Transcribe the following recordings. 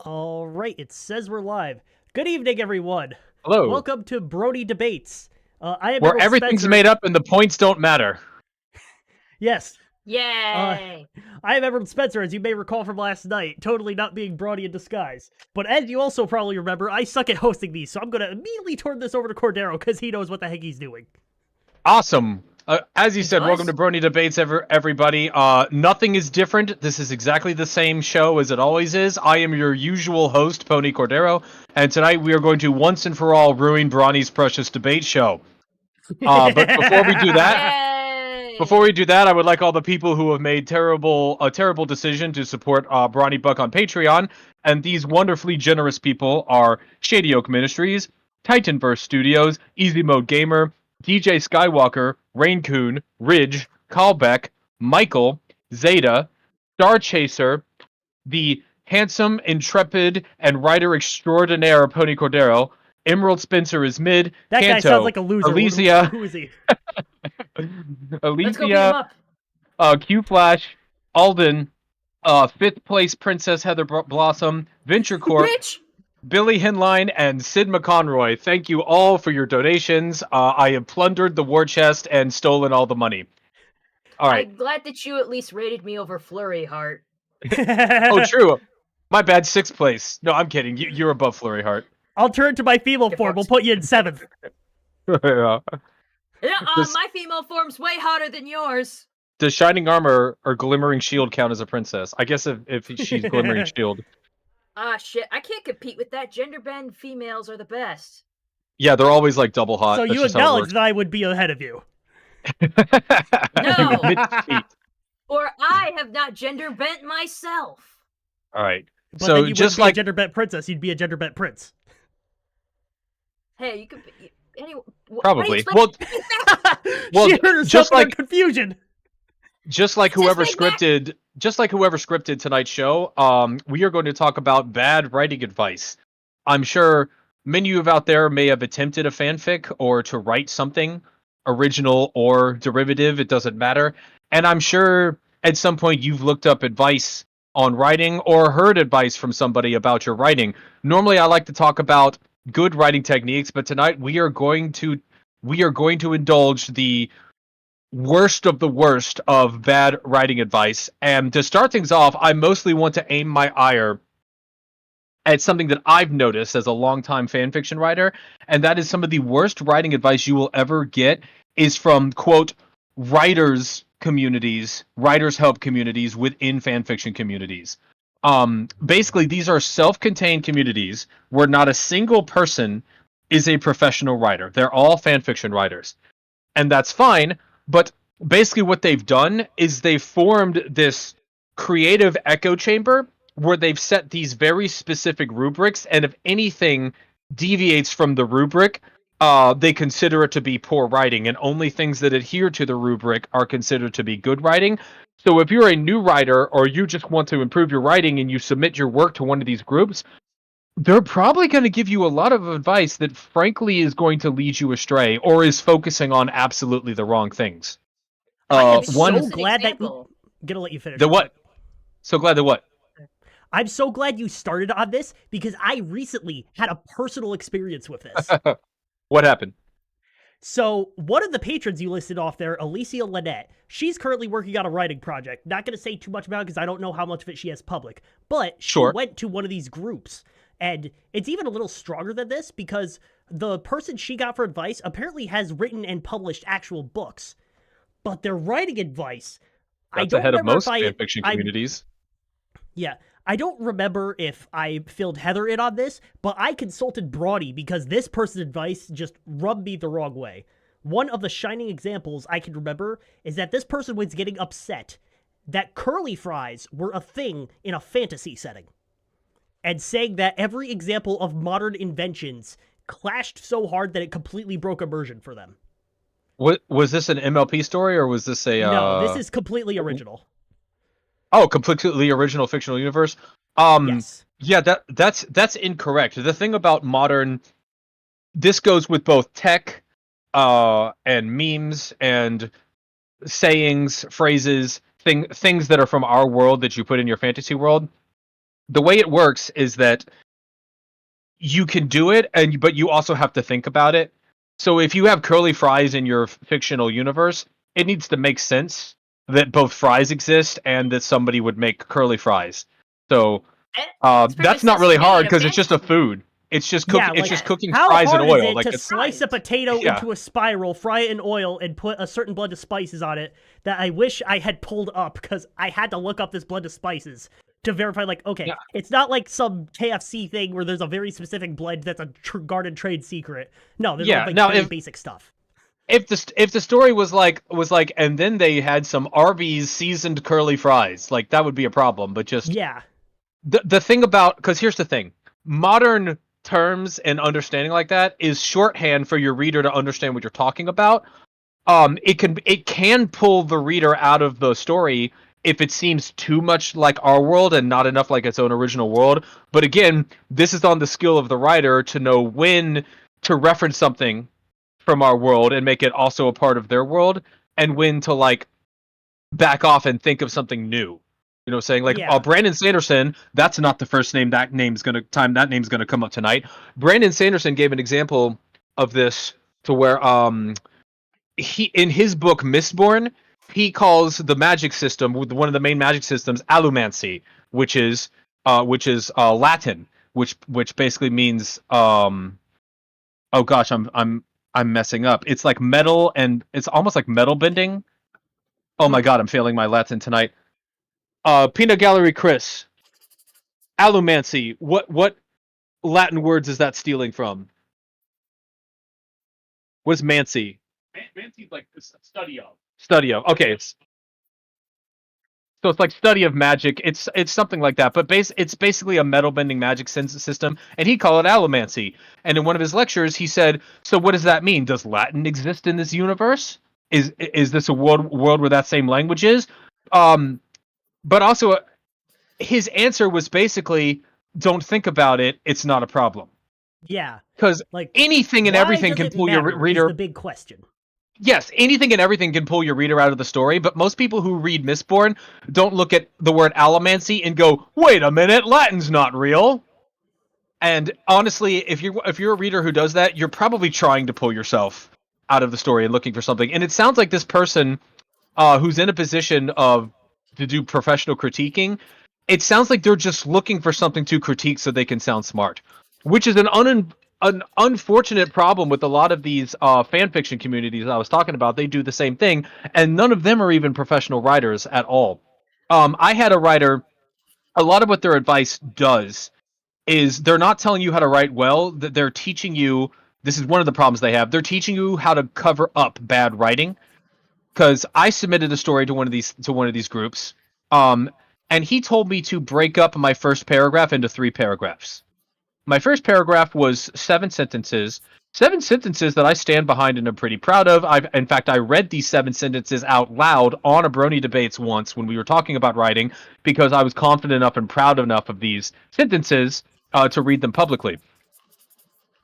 All right, it says we're live. Good evening, everyone. Hello. Welcome to Brony Debates. I am Where Emerald everything's Spencer. made up and the points don't matter. Yes. Yay! I am EmeraldSpencer, as you may recall from last night, totally not being Brawny in disguise. But as you also probably remember, I suck at hosting these, so I'm going to immediately turn this over to Cordero, because he knows what the heck he's doing. Awesome. As you said, Nice. welcome to Brony Debates, everybody. Nothing is different. This is exactly the same show as it always is. I am your usual host, Pony Cordero, and tonight we are going to once and for all ruin Brawny's precious debate show. But before we do that, Yay! I would like all the people who have made a terrible decision to support Brawny Buck on Patreon, and these wonderfully generous people are Shady Oak Ministries, Titanverse Studios, EasyModeGamer, DJ Skywalker, Rein-Kun, Ridge, Callback, Michael, Zeta, StarChaser, the handsome, intrepid, and writer extraordinaire Pony Cordero, that EmeraldSpencer is mid, guy Kanto, sounds like a loser. Alicia, Who is he? Let's go beat him up. QFlash, Alden, 5th place Princess Heather Blossom, VentureCorp, Rich! Billy Henline, and Sid McConroy. Thank you all for your donations. I have plundered the war chest and stolen all the money. All right. I'm glad that you at least rated me over Flurry Heart. Oh, true. My bad, 6th place. No, I'm kidding. You're above Flurry Heart. I'll turn to my female form. We'll put you in 7th. Yeah. My female form's way hotter than yours. Does Shining Armor or Glimmering Shield count as a princess? I guess if she's Glimmering Shield. Ah, shit. I can't compete with that. Gender bend females are the best. Yeah, they're always like double hot. So That's you just how it acknowledge works. that I would be ahead of you. No. Mid-feet. Or I have not gender bent myself. All right. But So then you just wouldn't be like a gender bent princess, you'd be a gender bent prince. Hey, you could be... Anyway, probably. Well, Well, She heard herself just in her like- confusion. just like whoever Just like scripted tonight's show, we are going to talk about bad writing advice. I'm sure many of you out there may have attempted a fanfic or to write something original or derivative, it doesn't matter. And I'm sure at some point you've looked up advice on writing or heard advice from somebody about your writing. Normally I like to talk about good writing techniques, but tonight we are going to indulge the worst of the worst of bad writing advice. And to start things off, I mostly want to aim my ire at something that I've noticed as a longtime fanfiction writer, and that is some of the worst writing advice you will ever get is from, quote, writers communities, writers help communities within fanfiction communities. Basically, these are self-contained communities where not a single person is a professional writer. They're all fanfiction writers. And that's fine, but basically what they've done is they've formed this creative echo chamber where they've set these very specific rubrics, and if anything deviates from the rubric, they consider it to be poor writing, and only things that adhere to the rubric are considered to be good writing. So if you're a new writer or you just want to improve your writing and you submit your work to one of these groups, they're probably going to give you a lot of advice that frankly is going to lead you astray or is focusing on absolutely the wrong things. I am one so glad that... Gonna let you finish. the what? So glad that what? I'm so glad you started on this because I recently had a personal experience with this. What happened? So, one of the patrons you listed off there, Alicia Lynette, she's currently working on a writing project. Not going to say too much about it because I don't know how much of it she has public. But she Sure. went to one of these groups. And it's even a little stronger than this because the person she got for advice apparently has written and published actual books. But their writing advice... That's ahead of most fanfiction communities. Yeah. I don't remember if I filled Heather in on this, but I consulted Brawny because this person's advice just rubbed me the wrong way. One of the shining examples I can remember is that this person was getting upset that curly fries were a thing in a fantasy setting, and saying that every example of modern inventions clashed so hard that it completely broke immersion for them. What was this an MLP story or was this a No, this is completely original. Oh, completely original fictional universe? Yes. Yeah, that's incorrect. The thing about modern, this goes with both tech and memes and sayings, phrases, things that are from our world that you put in your fantasy world. the way it works is that you can do it, but you also have to think about it. So if you have curly fries in your fictional universe, it needs to make sense that both fries exist and that somebody would make curly fries. So It's pretty that's much not really sense to me hard in a because it's just a fantasy. food. It's just Yeah, it's like, just cooking how fries in hard is oil. it Like to it's slice a potato Yeah. into a spiral, fry it in oil, and put a certain blend of spices on it that I wish I had pulled up because I had to look up this blend of spices to verify, like, okay, Yeah. it's not like some KFC thing where there's a very specific blend that's a garden trade secret. No, there's all, like, now very basic stuff. if the story was like and then they had some Arby's seasoned curly fries, like that would be a problem. But just Yeah. the thing about, because here's the thing, modern terms and understanding like that is shorthand for your reader to understand what you're talking about. It can pull the reader out of the story if it seems too much like our world and not enough like its own original world. But again, this is on the skill of the writer to know when to reference something from our world and make it also a part of their world, and when to like back off and think of something new. You know, saying like, Yeah. Brandon Sanderson, that's not the first name that name's gonna come up tonight. Brandon Sanderson gave an example of this to where he, in his book Mistborn, he calls the magic system, one of the main magic systems, allumancy, which is Latin, which basically means oh gosh, I'm messing up. It's like metal, and it's almost like metal bending. Oh my god, I'm failing my Latin tonight. Peanut Gallery Chris. Allumancy. What Latin words is that stealing from? What's mancy? Mancy like study of. Study of. Okay. So it's like study of magic. It's something like that. But it's basically a metal bending magic system, and he called it allumancy. And in one of his lectures, he said, "So what does that mean? Does Latin exist in this universe? Is this a world where that same language is?" But also, his answer was basically, "Don't think about it. It's not a problem." Yeah. Because Like, anything and why everything does can it pull your matter reader. is the big question. Yes, anything and everything can pull your reader out of the story, but most people who read Mistborn don't look at the word allumancy and go, "Wait a minute, Latin's not real." And honestly, if you're a reader who does that, you're probably trying to pull yourself out of the story and looking for something. And it sounds like this person who's in a position to do professional critiquing, it sounds like they're just looking for something to critique so they can sound smart, which is an unfortunate problem with a lot of these fan fiction communities I was talking about. They do the same thing, and none of them are even professional writers at all. I had a writer. A lot of what their advice does is they're not telling you how to write well. That they're teaching you. This is one of the problems they have. They're teaching you how to cover up bad writing. Because I submitted a story to one of these groups, and he told me to break up my first paragraph into 3 paragraphs. My first paragraph was 7 sentences that I stand behind and am pretty proud of. In fact, I read these 7 sentences out loud on a Brony Debates once when we were talking about writing, because I was confident enough and proud enough of these sentences to read them publicly.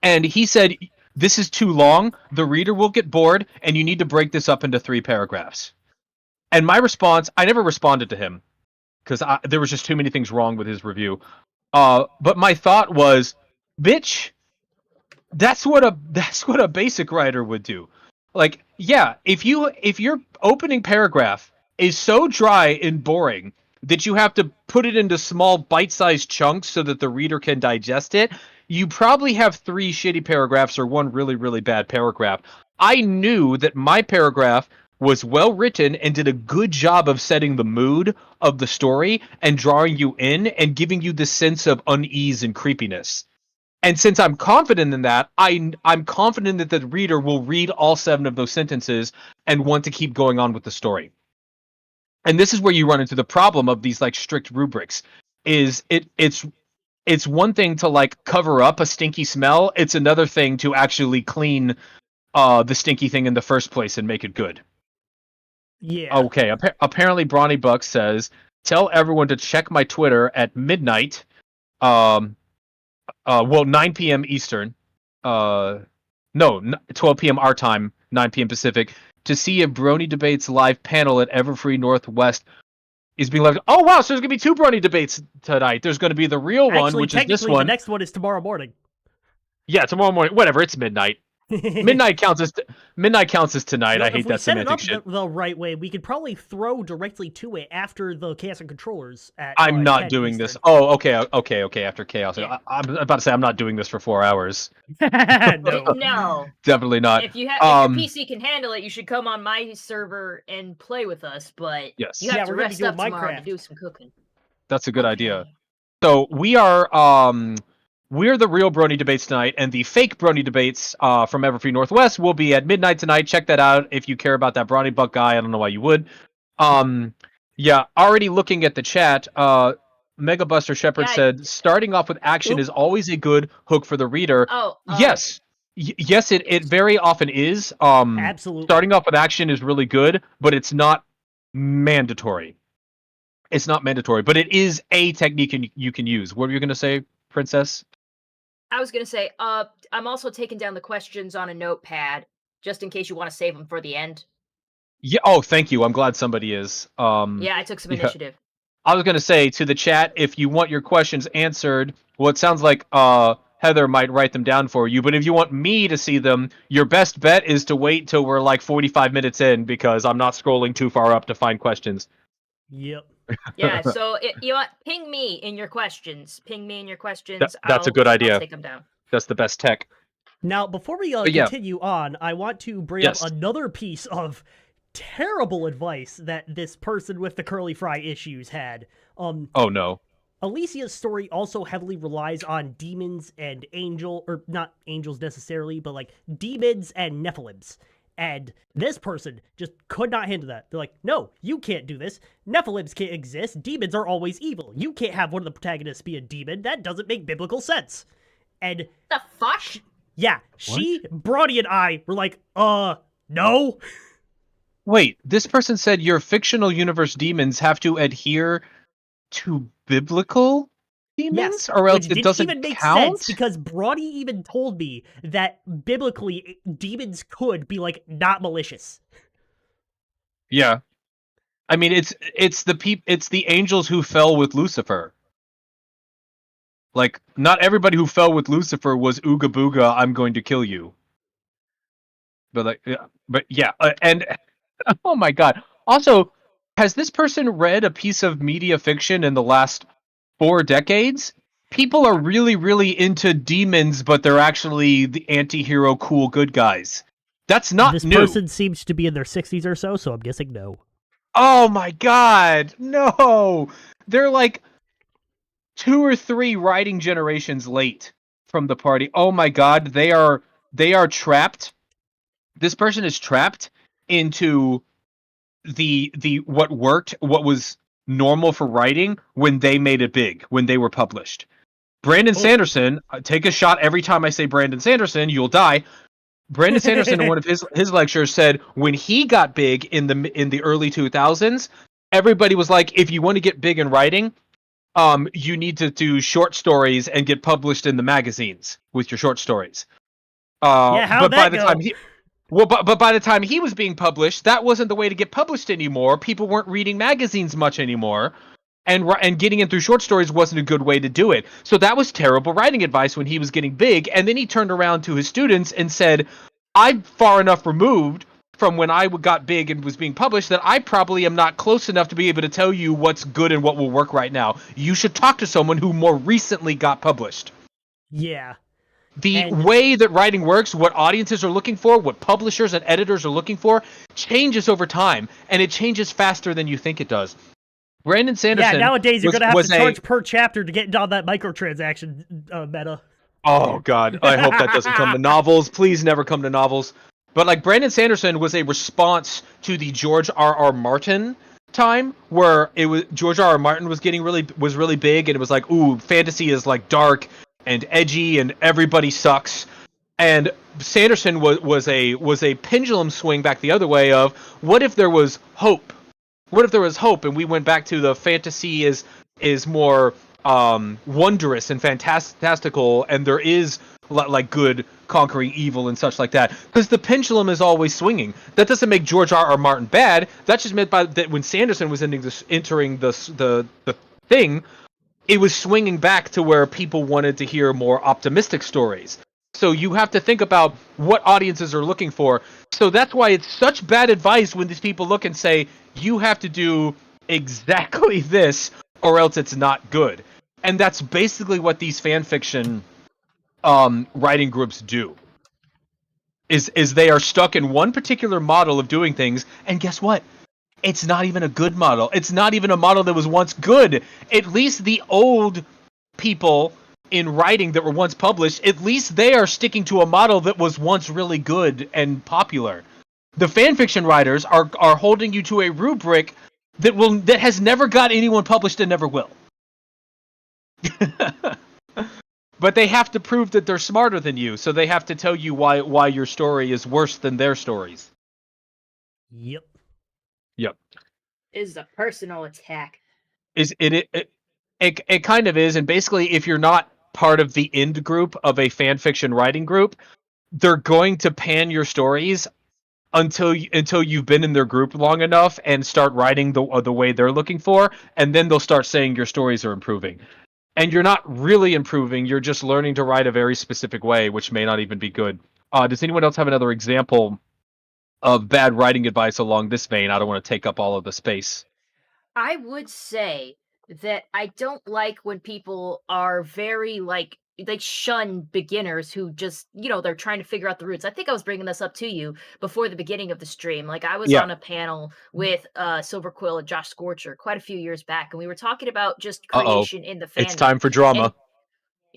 And he said, "This is too long, the reader will get bored, and you need to break this up into 3 paragraphs." And my response, I never responded to him, because there was just too many things wrong with his review. But my thought was, bitch, that's what a basic writer would do. Like, yeah, if your opening paragraph is so dry and boring that you have to put it into small bite-sized chunks so that the reader can digest it, you probably have 3 shitty paragraphs or 1 really, really bad paragraph. I knew that my paragraph was well written and did a good job of setting the mood of the story and drawing you in and giving you this sense of unease and creepiness. And since I'm confident in that, I'm confident that the reader will read all 7 of those sentences and want to keep going on with the story. And this is where you run into the problem of these like strict rubrics. It's one thing to like cover up a stinky smell. It's another thing to actually clean the stinky thing in the first place and make it good. Yeah. Okay. Apparently, Brawny Buck says, "Tell everyone to check my Twitter at midnight. 9 p.m. Eastern. No, 12 p.m. our time, 9 p.m. Pacific, to see a Brony Debates live panel at Everfree Northwest is being left. Oh wow! So there's gonna be 2 Brony debates tonight. There's gonna be the real one, Actually, which is this technically, one. the next one is tomorrow morning. Yeah, tomorrow morning. Whatever. It's midnight. Midnight counts as tonight. I hate that semantic shit. If we set it up the right way, we could probably throw directly to it after the Chaos and Controllers. I'm not 10 doing Eastern. this. Oh, okay. After Chaos, Yeah. I'm about to say I'm not doing this for 4 hours. No. No. Definitely not. If your PC can handle it, you should come on my server and play with us. But Yes. you have Yeah, to we're gonna be rest doing up tomorrow to Minecraft. do some cooking. That's a good idea. Okay. So we're the real Brony debates tonight, and the fake Brony debates from Everfree Northwest will be at midnight tonight. Check that out if you care about that Brownie Buck guy. I don't know why you would. Yeah, already looking at the chat, Mega Buster Shepherd said, starting off with action is always a good hook for the reader. Yes. Yes, it very often is. Absolutely. Starting off with action is really good, but it's not mandatory. It's not mandatory, but it is a technique you can use. What were you going to say, Princess? I was going to say, I'm also taking down the questions on a notepad, just in case you want to save them for the end. Yeah. Oh, thank you. I'm glad somebody is. Yeah, I took some initiative. I was going to say to the chat, if you want your questions answered, well, it sounds like Heather might write them down for you, but if you want me to see them, your best bet is to wait till we're like 45 minutes in, because I'm not scrolling too far up to find questions. Yep. Yeah, so you know what? Ping me in your questions. That's a good idea. I'll take them down. That's the best tech. Now, before we continue on, I want to bring up another piece of terrible advice that this person with the curly fry issues had. Oh no. Alicia's story also heavily relies on demons and or not angels necessarily, but like demons and Nephilims. And this person just could not handle that. They're like, no, you can't do this. Nephilims can't exist. Demons are always evil. You can't have one of the protagonists be a demon. That doesn't make biblical sense. And the fuck? Brawny and I were like, no. Wait, this person said your fictional universe demons have to adhere to biblical demons, or else it doesn't even make count? Sense because Brawny even told me that biblically demons could be like not malicious. Yeah, I mean it's the angels who fell with Lucifer. Like, not everybody who fell with Lucifer was ooga booga, I'm going to kill you. But and oh my god. Also, has this person read a piece of media fiction in the last 4 decades? People are really, really into demons, but they're actually the anti-hero cool good guys. That's not this new. This person seems to be in their 60s or so I'm guessing no. Oh my god, no! They're like 2 or 3 writing generations late from the party. Oh my god, they are trapped. This person is trapped into the what was normal for writing when they made it big, when they were published. Brandon Sanderson, take a shot every time I say Brandon Sanderson, you'll die. Brandon Sanderson in one of his lectures said when he got big in the early 2000s, everybody was like, if you want to get big in writing, you need to do short stories and get published in the magazines with your short stories. How'd that go? But by the time he was being published, that wasn't the way to get published anymore. People weren't reading magazines much anymore, and getting in through short stories wasn't a good way to do it. So that was terrible writing advice when he was getting big. And then he turned around to his students and said, I'm far enough removed from when I got big and was being published that I probably am not close enough to be able to tell you what's good and what will work right now. You should talk to someone who more recently got published. Yeah. The way that writing works, what audiences are looking for, what publishers and editors are looking for, changes over time, and it changes faster than you think it does. Brandon Sanderson. Yeah, nowadays you're going to have to charge per chapter to get into all that microtransaction meta. Oh, God. I hope that doesn't come to novels. Please never come to novels. But, like, Brandon Sanderson was a response to the George R.R. Martin time, where it was George R.R. Martin was really big, and it was like, ooh, fantasy is, like, dark and edgy, and everybody sucks. And Sanderson was a pendulum swing back the other way of, what if there was hope? What if there was hope, and we went back to the fantasy is more wondrous and fantastical, and there is like good conquering evil and such like that, because the pendulum is always swinging. That doesn't make George R.R. Martin bad. That's just meant by that when Sanderson was entering the thing, it was swinging back to where people wanted to hear more optimistic stories. So you have to think about what audiences are looking for. So that's why it's such bad advice when these people look and say, you have to do exactly this or else it's not good. And that's basically what these fan fiction writing groups do. Is they are stuck in one particular model of doing things, and guess what? It's not even a good model. It's not even a model that was once good. At least the old people in writing that were once published, at least they are sticking to a model that was once really good and popular. The fanfiction writers are holding you to a rubric that has never got anyone published and never will. But they have to prove that they're smarter than you, so they have to tell you why your story is worse than their stories. Yep. This is a personal attack. It kind of is, and basically, if you're not part of the end group of a fan fiction writing group, they're going to pan your stories until you've been in their group long enough and start writing the way they're looking for, and then they'll start saying your stories are improving. And you're not really improving, you're just learning to write a very specific way, which may not even be good. Does anyone else have another example of bad writing advice along this vein? I don't want to take up all of the space. I would say that I don't like when people are very they shun beginners who just, they're trying to figure out the roots. I think I was bringing this up to you before the beginning of the stream. Like, I was on a panel with Silver Quill and Josh Scorcher quite a few years back, and we were talking about just creation in the fandom. It's time for drama. And,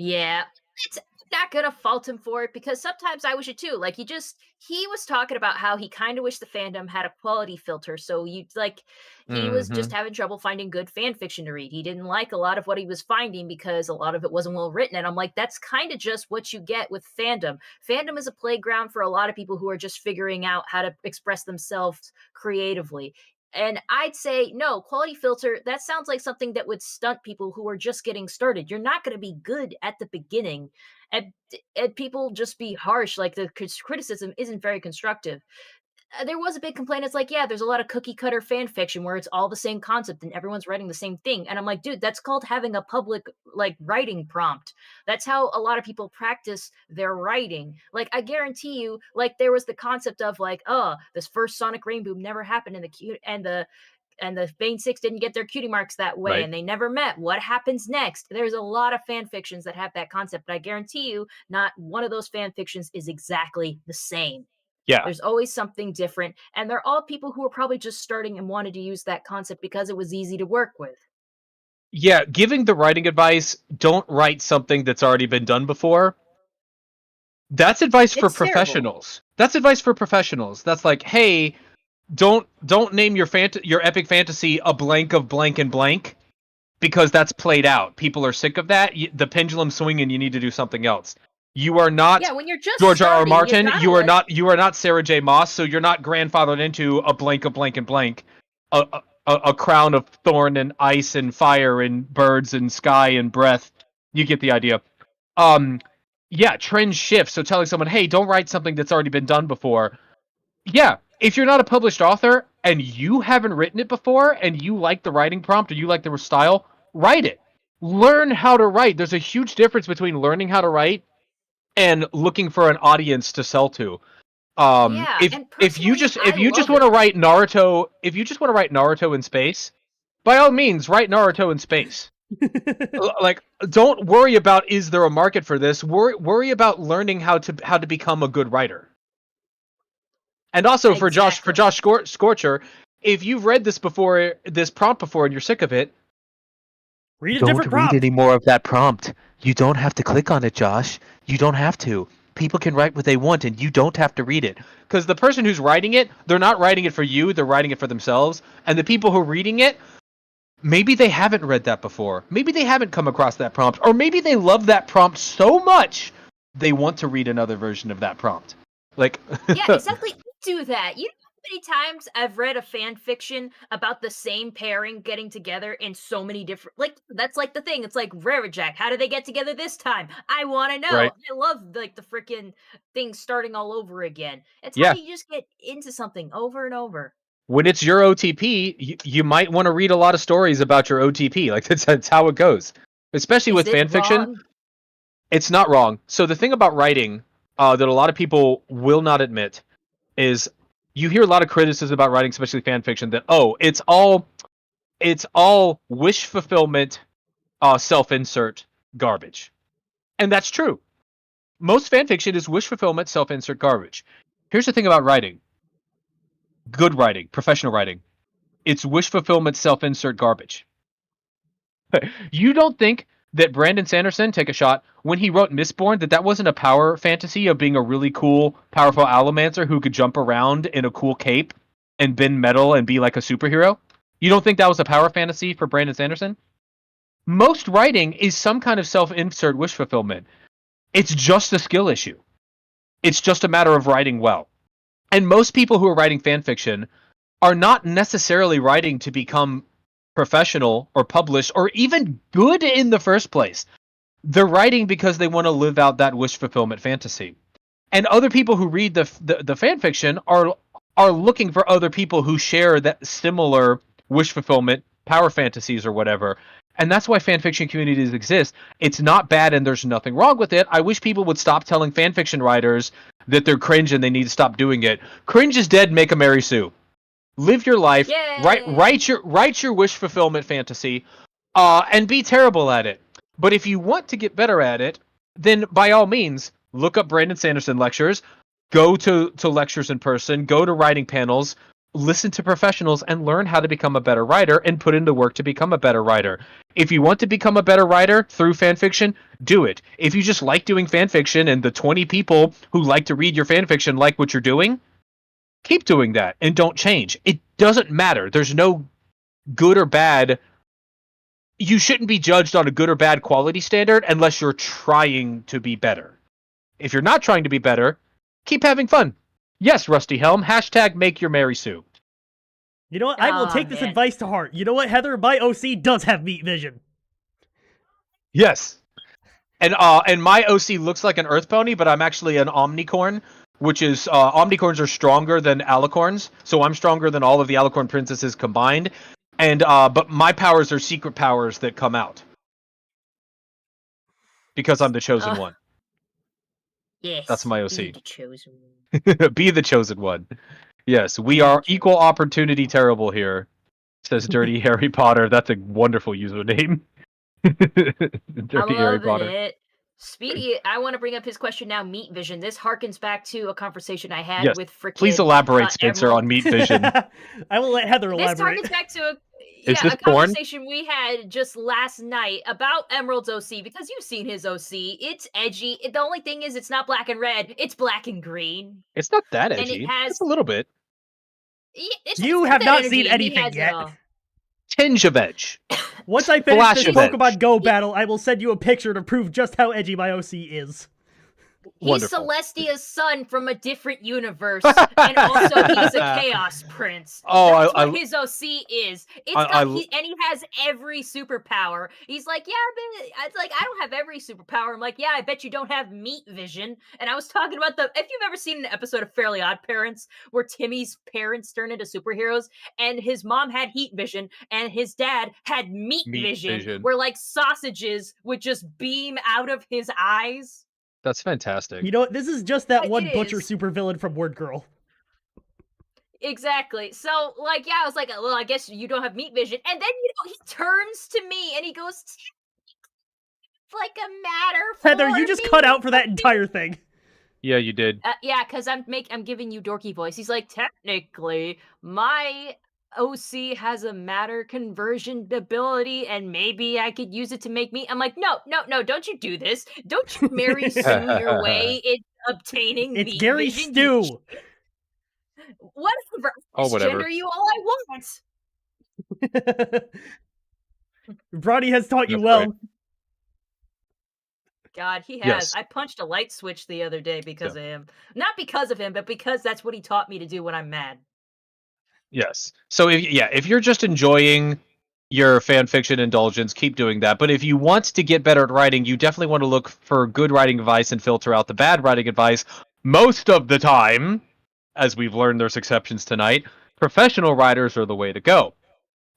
yeah, it's not gonna fault him for it, because sometimes I wish it too. Like, he was talking about how he kind of wished the fandom had a quality filter, so he was just having trouble finding good fan fiction to read. He didn't like a lot of what he was finding because a lot of it wasn't well written. And I'm like, that's kind of just what you get with fandom. Fandom is a playground for a lot of people who are just figuring out how to express themselves creatively. And I'd say, no, quality filter, that sounds like something that would stunt people who are just getting started. You're not going to be good at the beginning. And people just be harsh. Like, the criticism isn't very constructive. There was a big complaint. It's like, yeah, there's a lot of cookie cutter fan fiction where it's all the same concept and everyone's writing the same thing. And I'm like, dude, that's called having a public writing prompt. That's how a lot of people practice their writing. Like, I guarantee you, there was the concept of this first Sonic Rainboom never happened, and the Bane 6 didn't get their cutie marks that way, right. And they never met. What happens next? There's a lot of fan fictions that have that concept, but I guarantee you, not one of those fan fictions is exactly the same. Yeah. There's always something different, and they're all people who are probably just starting and wanted to use that concept because it was easy to work with. Yeah, giving the writing advice, don't write something that's already been done before. That's advice for professionals. That's advice for professionals. That's like, hey, don't name your epic fantasy a blank of blank and blank, because that's played out. People are sick of that. The pendulum's swinging. You need to do something else. You are not when you're just George R.R. starting, Martin. You are not Sarah J. Maas. So you're not grandfathered into a blank of blank and blank, a crown of thorn and ice and fire and birds and sky and breath. You get the idea. Trend shift. So telling someone, hey, don't write something that's already been done before. Yeah, if you're not a published author and you haven't written it before and you like the writing prompt or you like the style, write it. Learn how to write. There's a huge difference between learning how to write and looking for an audience to sell to. If you just want to write Naruto in space, by all means write Naruto in space. Don't worry about is there a market for this. Worry about learning how to become a good writer. And also for Josh Scorcher, if you've read this prompt before and you're sick of it, read a different prompt. Don't read any more of that prompt. You don't have to click on it, Josh. You don't have to. People can write what they want, and you don't have to read it. Because the person who's writing it, they're not writing it for you, they're writing it for themselves. And the people who are reading it, maybe they haven't read that before. Maybe they haven't come across that prompt. Or maybe they love that prompt so much, they want to read another version of that prompt. Yeah, exactly. Do that. You don't many times I've read a fan fiction about the same pairing getting together in so many different, like, that's like the thing. It's like Rarijack. How did they get together this time? I want to know. Right. I love like the freaking thing starting all over again. It's how Yeah. you just get into something over and over. When it's your OTP, you might want to read a lot of stories about your OTP. Like that's how it goes. Especially with Is it fan fiction. wrong? It's not wrong. So the thing about writing that a lot of people will not admit is you hear a lot of criticism about writing, especially fan fiction, that it's all wish fulfillment, self-insert garbage. And that's true. Most fan fiction is wish fulfillment, self-insert garbage. Here's the thing about writing. Good writing, professional writing. It's wish fulfillment, self-insert garbage. You don't think that Brandon Sanderson, take a shot, when he wrote Mistborn, that wasn't a power fantasy of being a really cool, powerful allomancer who could jump around in a cool cape and bend metal and be like a superhero? You don't think that was a power fantasy for Brandon Sanderson? Most writing is some kind of self-insert wish fulfillment. It's just a skill issue. It's just a matter of writing well. And most people who are writing fan fiction are not necessarily writing to become professional or published or even good in the first place. They're writing because they want to live out that wish fulfillment fantasy. And other people who read the fan fiction are looking for other people who share that similar wish fulfillment, power fantasies or whatever. And that's why fan fiction communities exist. It's not bad and there's nothing wrong with it. I wish people would stop telling fan fiction writers that they're cringe and they need to stop doing it. Cringe is dead, make a Mary Sue. Live your life, write your wish fulfillment fantasy, and be terrible at it. But if you want to get better at it, then by all means, look up Brandon Sanderson lectures, go to lectures in person, go to writing panels, listen to professionals, and learn how to become a better writer and put in the work to become a better writer. If you want to become a better writer through fan fiction, do it. If you just like doing fan fiction and the 20 people who like to read your fan fiction like what you're doing, keep doing that and don't change. It doesn't matter. There's no good or bad. You shouldn't be judged on a good or bad quality standard unless you're trying to be better. If you're not trying to be better, keep having fun. Yes, Rusty Helm, #, make your Mary Sue. You know what? I will take this advice to heart. You know what, Heather? My OC does have meat vision. Yes. And my OC looks like an earth pony, but I'm actually an omnicorn, which is omnicorns are stronger than alicorns, so I'm stronger than all of the alicorn princesses combined. And but my powers are secret powers that come out because I'm the chosen one. Yes, that's my OC. Be the chosen one. Be the chosen one. Yes, we are equal opportunity terrible here, says Dirty Harry Potter. That's a wonderful username. Dirty Harry Potter. It. Speedy, I want to bring up his question now. Meat vision. This harkens back to a conversation I had with freaking. Please elaborate, Spencer, on meat vision. I will let Heather elaborate. This harkens back to a conversation we had just last night about Emerald's OC, because you've seen his OC. It's edgy. The only thing is, it's not black and red. It's black and green. It's not that edgy. And it has just a little bit. You have not seen anything yet. Tinge of edge. Once I finish this Pokemon Go battle, I will send you a picture to prove just how edgy my OC is. He's Celestia's son from a different universe, and also he's a Chaos Prince. That's what his OC is. And he has every superpower. He's like, I don't have every superpower. I'm like, yeah, I bet you don't have meat vision. And I was talking about if you've ever seen an episode of Fairly Odd Parents where Timmy's parents turn into superheroes, and his mom had heat vision, and his dad had meat vision, where like sausages would just beam out of his eyes. That's fantastic. You know what? This is just that one butcher supervillain from Word Girl. Exactly. So, like, yeah, I was like, well, I guess you don't have meat vision. And then, he turns to me and he goes, it's like a matter for Heather, you just cut out for that entire thing. Yeah, you did. Yeah, because I'm giving you dorky voice. He's like, technically, my OC has a matter conversion ability, and maybe I could use it to make me. I'm like, no, don't you do this. Don't you Mary Sue your way in obtaining it's Gary vision. Stew. Whatever. Whatever. Gender you all I want. Brony has taught you well. Right. God, he has. Yes. I punched a light switch the other day because of him. Not because of him, but because that's what he taught me to do when I'm mad. Yes. So if you're just enjoying your fan fiction indulgence, keep doing that. But if you want to get better at writing, you definitely want to look for good writing advice and filter out the bad writing advice. Most of the time, as we've learned, there's exceptions tonight. Professional writers are the way to go.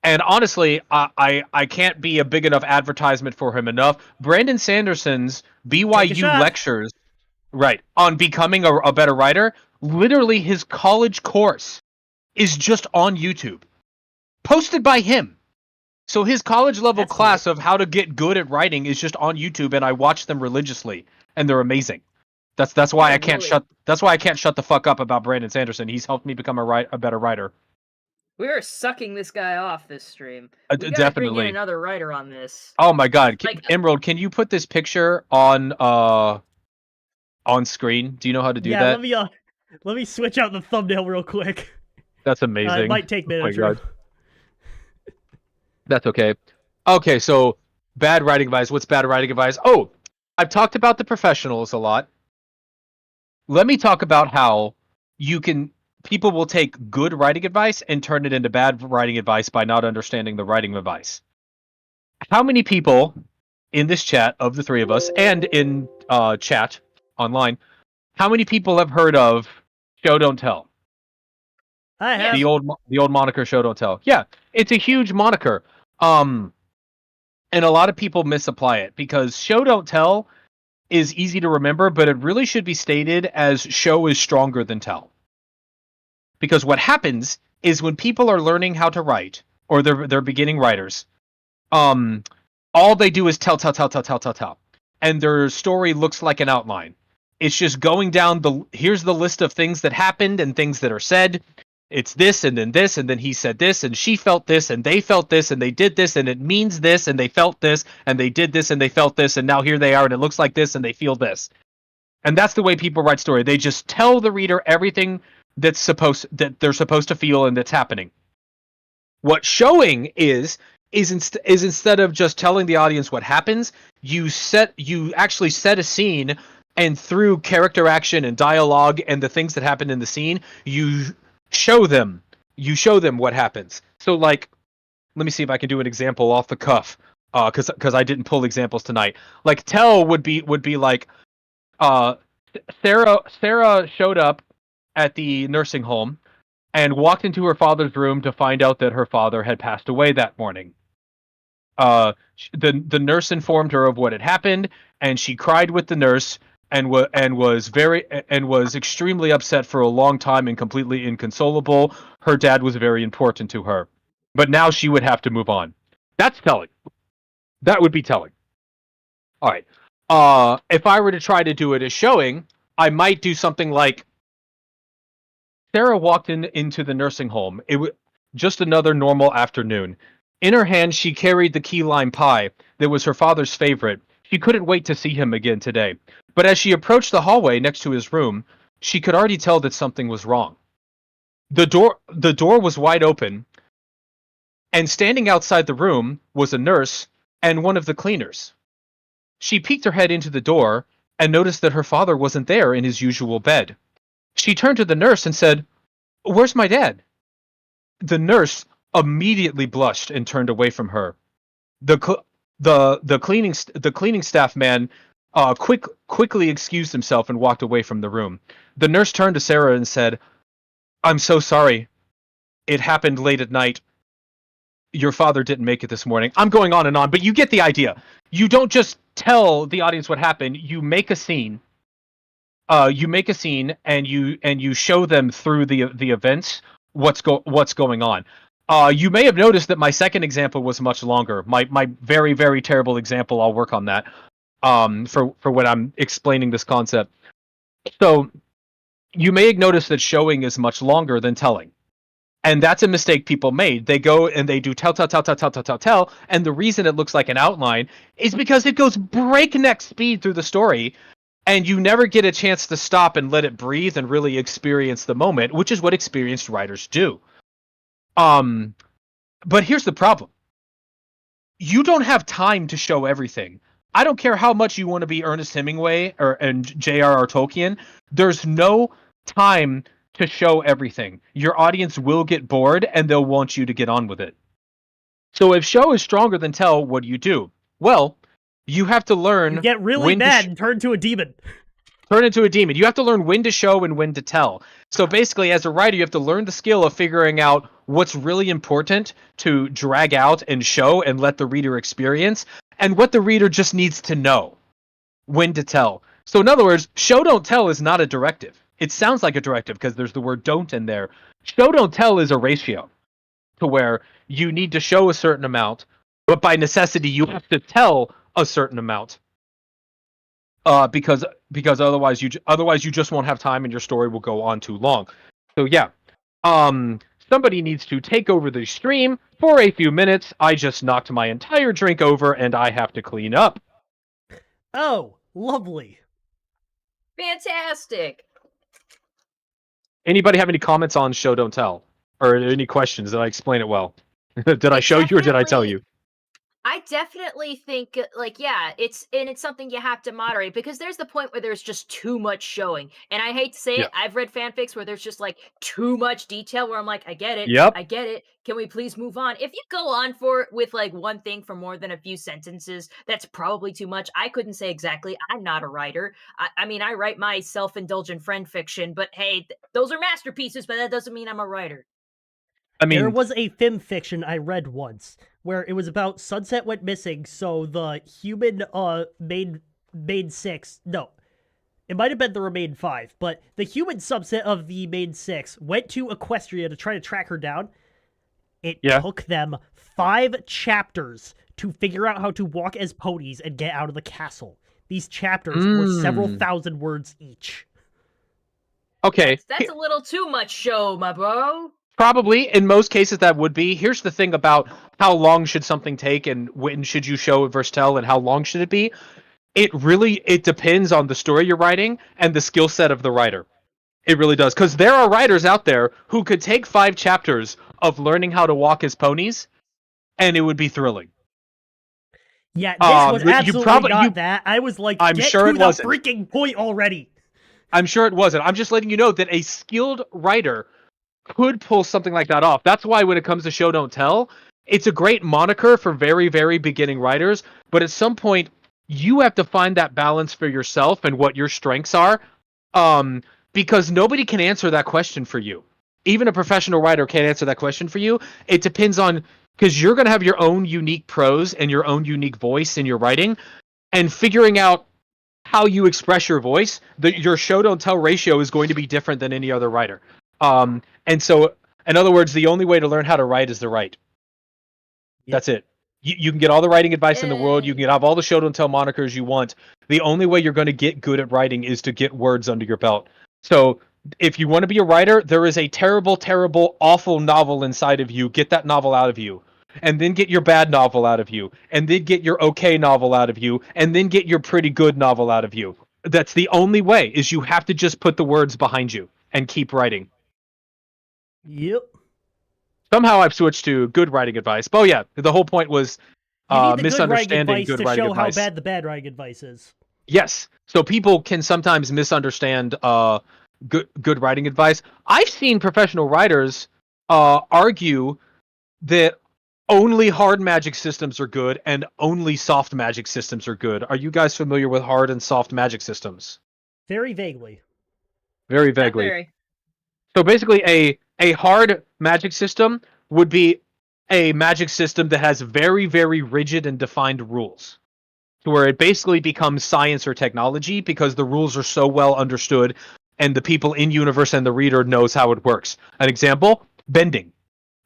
And honestly, I can't be a big enough advertisement for him enough. Brandon Sanderson's BYU lectures, right, on becoming a better writer, literally his college course is just on YouTube, posted by him. So his college level class of how to get good at writing is just on YouTube, and I watch them religiously, and they're amazing. That's why I can't shut the fuck up about Brandon Sanderson. He's helped me become a better writer. We are sucking this guy off this stream. We gotta definitely bring in another writer on this. Oh my god, Emerald, can you put this picture on screen? Do you know how to do that? Yeah, let me switch out the thumbnail real quick. That's amazing. It might take minutes. Oh my god. That's okay. Okay, so bad writing advice. What's bad writing advice? Oh, I've talked about the professionals a lot. Let me talk about how people will take good writing advice and turn it into bad writing advice by not understanding the writing advice. How many people in this chat of the three of us and in chat online, how many people have heard of Show Don't Tell? I have. The old moniker Show Don't Tell. Yeah, it's a huge moniker. And a lot of people misapply it because Show Don't Tell is easy to remember, but it really should be stated as show is stronger than tell. Because what happens is when people are learning how to write, or they're beginning writers, all they do is tell. And their story looks like an outline. It's just going down here's the list of things that happened and things that are said. It's this, and then he said this, and she felt this, and they felt this, and they did this, and it means this, and they felt this, and they did this, and they felt this, and now here they are, and it looks like this, and they feel this. And that's the way people write story. They just tell the reader everything that they're supposed to feel and that's happening. What showing is instead of just telling the audience what happens, you actually set a scene, and through character action and dialogue and the things that happen in the scene, you show them what happens. So like, let me see if I can do an example off the cuff, because I didn't pull examples tonight. Like tell would be like, Sarah showed up at the nursing home and walked into her father's room to find out that her father had passed away that morning. The nurse informed her of what had happened, and she cried with the nurse and was extremely upset for a long time and completely inconsolable. Her dad was very important to her, but now she would have to move on. That's telling. That would be telling. All right. If I were to try to do it as showing, I might do something like, Sarah walked into the nursing home. It was just another normal afternoon. In her hand, she carried the key lime pie that was her father's favorite. She couldn't wait to see him again today. But as she approached the hallway next to his room, she could already tell that something was wrong. The door was wide open, and standing outside the room was a nurse and one of the cleaners. She peeked her head into the door and noticed that her father wasn't there in his usual bed. She turned to the nurse and said, "Where's my dad?" The nurse immediately blushed and turned away from her. The cleaning staff man quickly excused himself and walked away from the room. The nurse turned to Sarah and said, "I'm so sorry. It happened late at night. Your father didn't make it this morning." I'm going on and on, but you get the idea. You don't just tell the audience what happened. You make a scene. And you show them through the events what's going on. You may have noticed that my second example was much longer. My very, very terrible example. I'll work on that for when I'm explaining this concept. So you may have noticed that showing is much longer than telling. And that's a mistake people made. They go and they do tell. And the reason it looks like an outline is because it goes breakneck speed through the story. And you never get a chance to stop and let it breathe and really experience the moment, which is what experienced writers do. But here's the problem. You don't have time to show everything. I don't care how much you want to be Ernest Hemingway and J.R.R. Tolkien. There's no time to show everything. Your audience will get bored and they'll want you to get on with it. So if show is stronger than tell, what do? Well, you have to learn. You get really mad and turn to a demon. Turn into a demon. You have to learn when to show and when to tell. So basically, as a writer, you have to learn the skill of figuring out what's really important to drag out and show and let the reader experience, and what the reader just needs to know when to tell. So in other words, show don't tell is not a directive. It sounds like a directive because there's the word don't in there. Show don't tell is a ratio to where you need to show a certain amount, but by necessity you have to tell a certain amount. Because otherwise you just won't have time and your story will go on too long. So yeah, somebody needs to take over the stream for a few minutes. I just knocked my entire drink over and I have to clean up. Oh, lovely. Fantastic. Anybody have any comments on show don't tell, or any questions? Did I explain it well? Did I show you or did I tell you? I definitely think, like, yeah, it's something you have to moderate, because there's the point where there's just too much showing. And I hate to say it, I've read fanfics where there's just, like, too much detail where I'm like, I get it. Yep. I get it. Can we please move on? If you go on with, like, one thing for more than a few sentences, that's probably too much. I couldn't say exactly. I'm not a writer. I mean, I write my self-indulgent friend fiction, but hey, those are masterpieces, but that doesn't mean I'm a writer. I mean, there was a film fiction I read once where it was about Sunset went missing, so the human main six, no, it might have been the remain five, but the human subset of the main six went to Equestria to try to track her down. It took them 5 chapters to figure out how to walk as ponies and get out of the castle. These chapters were several thousand words each. Okay. That's a little too much show, my bro. Probably, in most cases that would be. Here's the thing about how long should something take and when should you show it versus tell and how long should it be. It depends on the story you're writing and the skill set of the writer. It really does. Because there are writers out there who could take 5 chapters of learning how to walk as ponies and it would be thrilling. Yeah, this was absolutely not that. I was like, I'm get sure to it the wasn't. freaking point already. I'm sure it wasn't. I'm just letting you know that a skilled writer could pull something like that off. That's why when it comes to show don't tell, it's a great moniker for very, very beginning writers, but at some point you have to find that balance for yourself and what your strengths are, because nobody can answer that question for you. Even a professional writer can't answer that question for you. It depends on, because you're going to have your own unique prose and your own unique voice in your writing, and figuring out how you express your voice, your show don't tell ratio is going to be different than any other writer. And so, in other words, the only way to learn how to write is to write. Yep. That's it. You can get all the writing advice in the world. You can have all the show don't tell monikers you want. The only way you're going to get good at writing is to get words under your belt. So if you want to be a writer, there is a terrible, terrible, awful novel inside of you. Get that novel out of you. And then get your bad novel out of you. And then get your okay novel out of you. And then get your pretty good novel out of you. That's the only way, is you have to just put the words behind you and keep writing. Yep. Somehow I've switched to good writing advice. But yeah, the whole point was misunderstanding good writing advice. To show how bad the bad writing advice is. Yes. So people can sometimes misunderstand good writing advice. I've seen professional writers argue that only hard magic systems are good and only soft magic systems are good. Are you guys familiar with hard and soft magic systems? Very vaguely. Very vaguely. So basically a hard magic system would be a magic system that has very, very rigid and defined rules, to where it basically becomes science or technology because the rules are so well understood and the people in universe and the reader knows how it works. An example, bending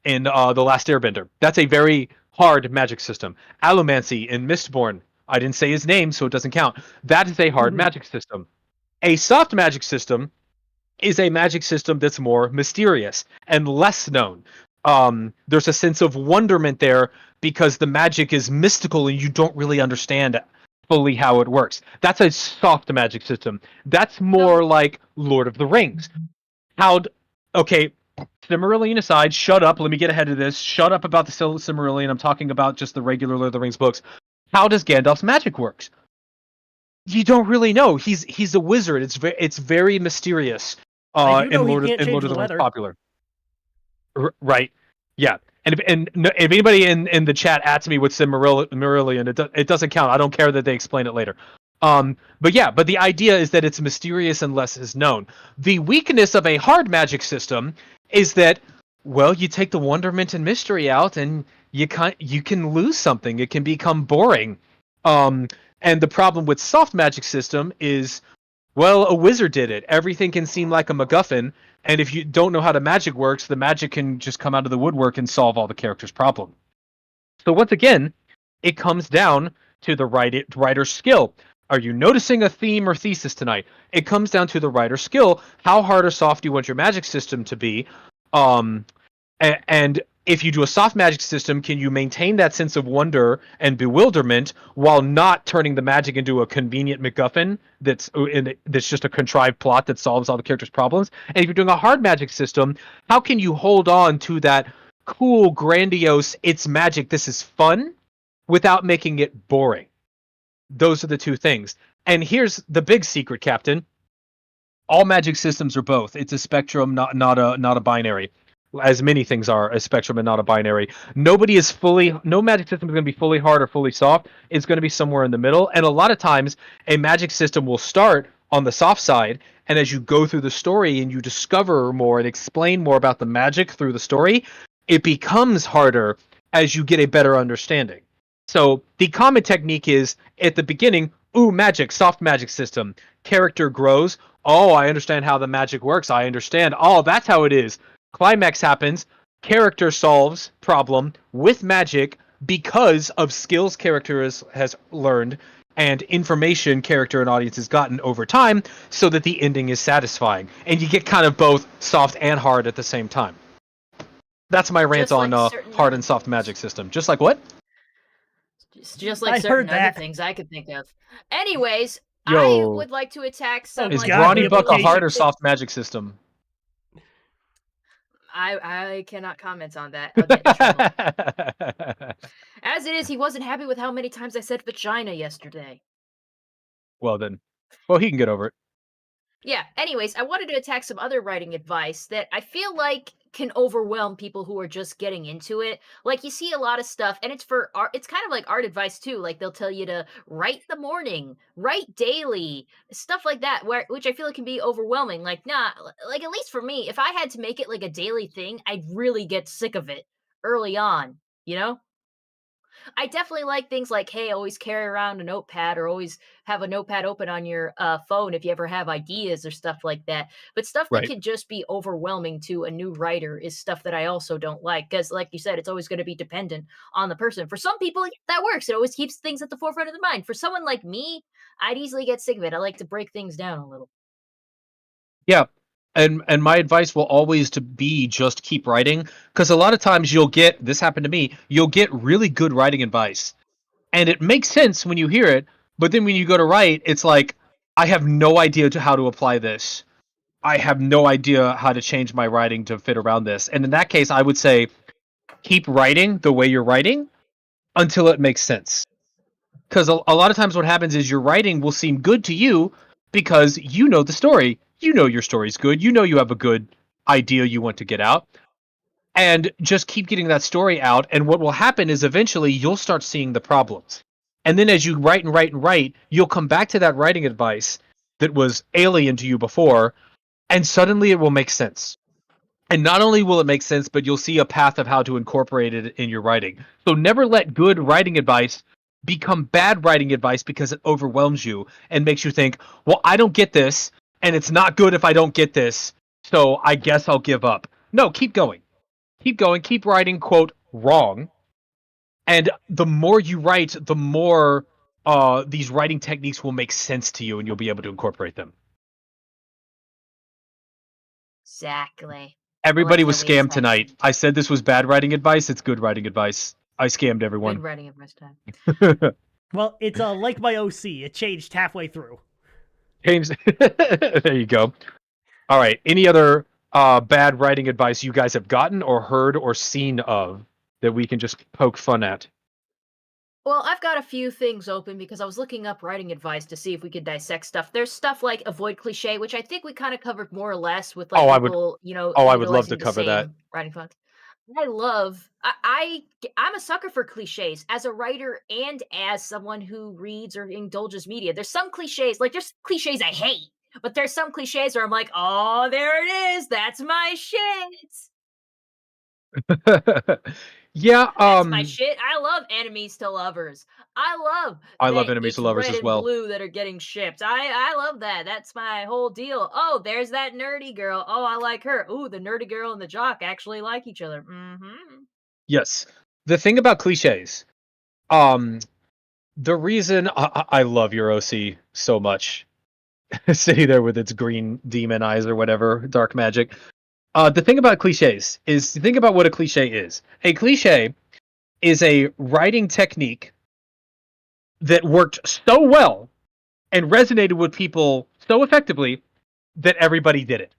in The Last Airbender. That's a very hard magic system. Allomancy in Mistborn. I didn't say his name, so it doesn't count. That is a hard magic system. A soft magic system is a magic system that's more mysterious and less known. There's a sense of wonderment there because the magic is mystical and you don't really understand fully how it works. That's a soft magic system. That's more like Lord of the Rings. Okay, Silmarillion aside, shut up. Let me get ahead of this. Shut up about the Silmarillion. I'm talking about just the regular Lord of the Rings books. How does Gandalf's magic work? You don't really know. He's a wizard. It's very mysterious. I do know he Lord can't of change the the Rings weather. popular. Right. Yeah. And if anybody in the chat asks me what's Marillion, it doesn't count. I don't care that they explain it later. But the idea is that it's mysterious and less is known. The weakness of a hard magic system is that, well, you take the wonderment and mystery out, and you can lose something. It can become boring. And the problem with soft magic system is, well, a wizard did it. Everything can seem like a MacGuffin, and if you don't know how the magic works, the magic can just come out of the woodwork and solve all the characters' problem. So once again, it comes down to the writer's skill. Are you noticing a theme or thesis tonight? It comes down to the writer's skill. How hard or soft do you want your magic system to be? And if you do a soft magic system, can you maintain that sense of wonder and bewilderment while not turning the magic into a convenient MacGuffin that's just a contrived plot that solves all the characters' problems? And if you're doing a hard magic system, how can you hold on to that cool, grandiose, it's magic, this is fun, without making it boring? Those are the two things. And here's the big secret, Captain. All magic systems are both. It's a spectrum, not a binary. As many things are a spectrum and not a binary. No magic system is going to be fully hard or fully soft. It's going to be somewhere in the middle. And a lot of times, a magic system will start on the soft side, and as you go through the story and you discover more and explain more about the magic through the story, it becomes harder as you get a better understanding. So the common technique is, at the beginning, magic, soft magic system. Character grows. Oh, I understand how the magic works. I understand. Oh, that's how it is. Climax happens, character solves problem with magic because of skills character has learned and information character and audience has gotten over time, so that the ending is satisfying. And you get kind of both soft and hard at the same time. That's my rant on hard and soft magic system. Just like what? Just like certain other things I could think of. Anyways, Yo, I would like to attack some. Is Brawny Buck a hard or soft magic system? I cannot comment on that. I'll get in trouble. As it is, he wasn't happy with how many times I said vagina yesterday. Well then. Well, he can get over it. Yeah, anyways, I wanted to attack some other writing advice that I feel like can overwhelm people who are just getting into it. Like, you see a lot of stuff, and it's for art. It's kind of like art advice too. Like, they'll tell you to write in the morning, write daily, stuff like that, which I feel like can be overwhelming. Like, like, at least for me, if I had to make it like a daily thing, I'd really get sick of it early on, you know? I definitely like things like, hey, always carry around a notepad, or always have a notepad open on your phone if you ever have ideas or stuff like that. But stuff that can just be overwhelming to a new writer is stuff that I also don't like. Because like you said, it's always going to be dependent on the person. For some people, that works. It always keeps things at the forefront of the mind. For someone like me, I'd easily get sick of it. I like to break things down a little. Yeah. And my advice will always to be just keep writing, because a lot of times this happened to me, you'll get really good writing advice, and it makes sense when you hear it, but then when you go to write, it's like, I have no idea how to apply this. I have no idea how to change my writing to fit around this. And in that case, I would say keep writing the way you're writing until it makes sense. Because a lot of times what happens is your writing will seem good to you because you know the story. You know your story's good. You know you have a good idea you want to get out. And just keep getting that story out. And what will happen is eventually you'll start seeing the problems. And then as you write and write and write, you'll come back to that writing advice that was alien to you before, and suddenly it will make sense. And not only will it make sense, but you'll see a path of how to incorporate it in your writing. So never let good writing advice become bad writing advice because it overwhelms you and makes you think, well, I don't get this, and it's not good if I don't get this, so I guess I'll give up. No, keep going. Keep going. Keep writing, quote, wrong. And the more you write, the more these writing techniques will make sense to you, and you'll be able to incorporate them. Exactly. Everybody was scammed tonight. I said this was bad writing advice. It's good writing advice. I scammed everyone. Good writing advice time. Well, it's like my OC. It changed halfway through. James, there you go. All right. Any other bad writing advice you guys have gotten or heard or seen of that we can just poke fun at? Well, I've got a few things open because I was looking up writing advice to see if we could dissect stuff. There's stuff like avoid cliche, which I think we kind of covered more or less with like Oh, I would. people, Oh, I would love to utilizing the cover that. same writing fonts. I'm a sucker for cliches as a writer and as someone who reads or indulges media. There's some cliches, like there's cliches I hate, but there's some cliches where I'm like, oh, there it is. That's my shit. Yeah. That's my shit. I love enemies to lovers. I love I love that enemies it's to lovers red as and well. blue that are getting shipped. I love that. That's my whole deal. Oh, there's that nerdy girl. Oh, I like her. Ooh, the nerdy girl and the jock actually like each other. Mm-hmm. Yes. The thing about cliches, the reason I love your OC so much, sitting there with its green demon eyes or whatever, dark magic. The thing about cliches is, think about what a cliche is. A cliche is a writing technique that worked so well and resonated with people so effectively that everybody did it.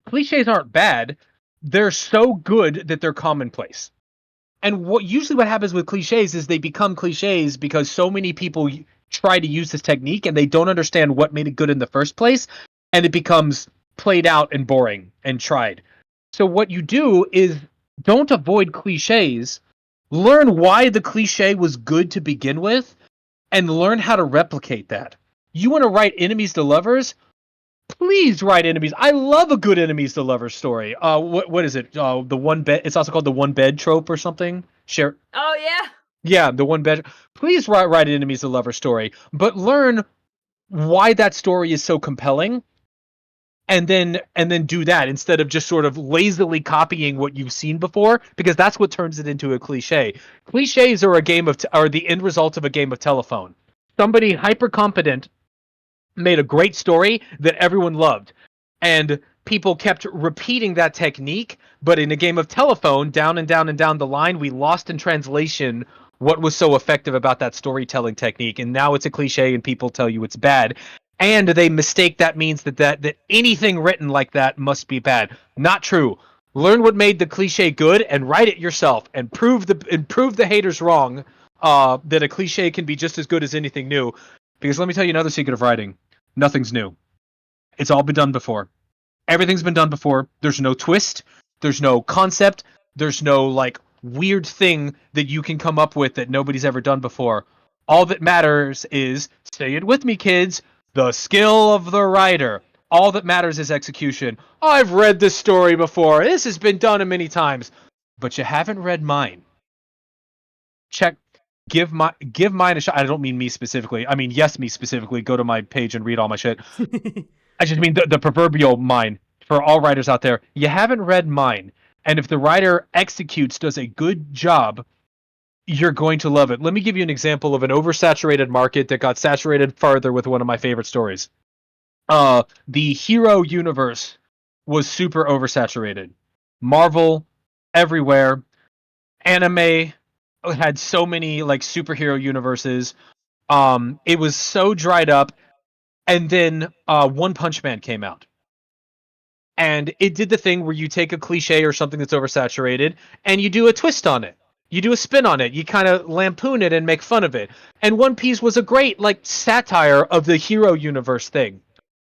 Cliches aren't bad. They're so good that they're commonplace. And what happens with cliches is they become cliches because so many people try to use this technique and they don't understand what made it good in the first place, and it becomes played out and boring and tried. So what you do is don't avoid cliches, learn why the cliche was good to begin with, and learn how to replicate that. You want to write enemies to lovers? Please write enemies. I love a good enemies to lovers story. What is it? The one bed. It's also called the one bed trope or something. Share. Oh yeah. Yeah, the one bed. Please write an enemies to lovers story, but learn why that story is so compelling, and then do that instead of just sort of lazily copying what you've seen before, because that's what turns it into a cliche. Cliches are are the end result of a game of telephone. Somebody hyper competent made a great story that everyone loved, and people kept repeating that technique, but in a game of telephone, down and down and down the line, we lost in translation what was so effective about that storytelling technique, and now it's a cliche and people tell you it's bad, and they mistake that means that anything written like that must be bad. Not true. Learn what made the cliche good and write it yourself, and prove the haters wrong, that a cliche can be just as good as anything new. Because let me tell you another secret of writing. Nothing's new. It's all been done before. Everything's been done before. There's no twist. There's no concept. There's no like weird thing that you can come up with that nobody's ever done before. All that matters is, say it with me, kids, the skill of the writer. All that matters is execution. I've read this story before. This has been done many times. But you haven't read mine. Give mine a shot. I don't mean me specifically. I mean, yes, me specifically. Go to my page and read all my shit. I just mean the proverbial mine. For all writers out there, you haven't read mine. And if the writer does a good job, you're going to love it. Let me give you an example of an oversaturated market that got saturated farther with one of my favorite stories. The hero universe was super oversaturated. Marvel, everywhere. Anime had so many like superhero universes. It was so dried up, and then One Punch Man came out, and it did the thing where you take a cliche or something that's oversaturated and you do a twist on it, you do a spin on it, you kind of lampoon it and make fun of it. And One Piece was a great like satire of the hero universe thing.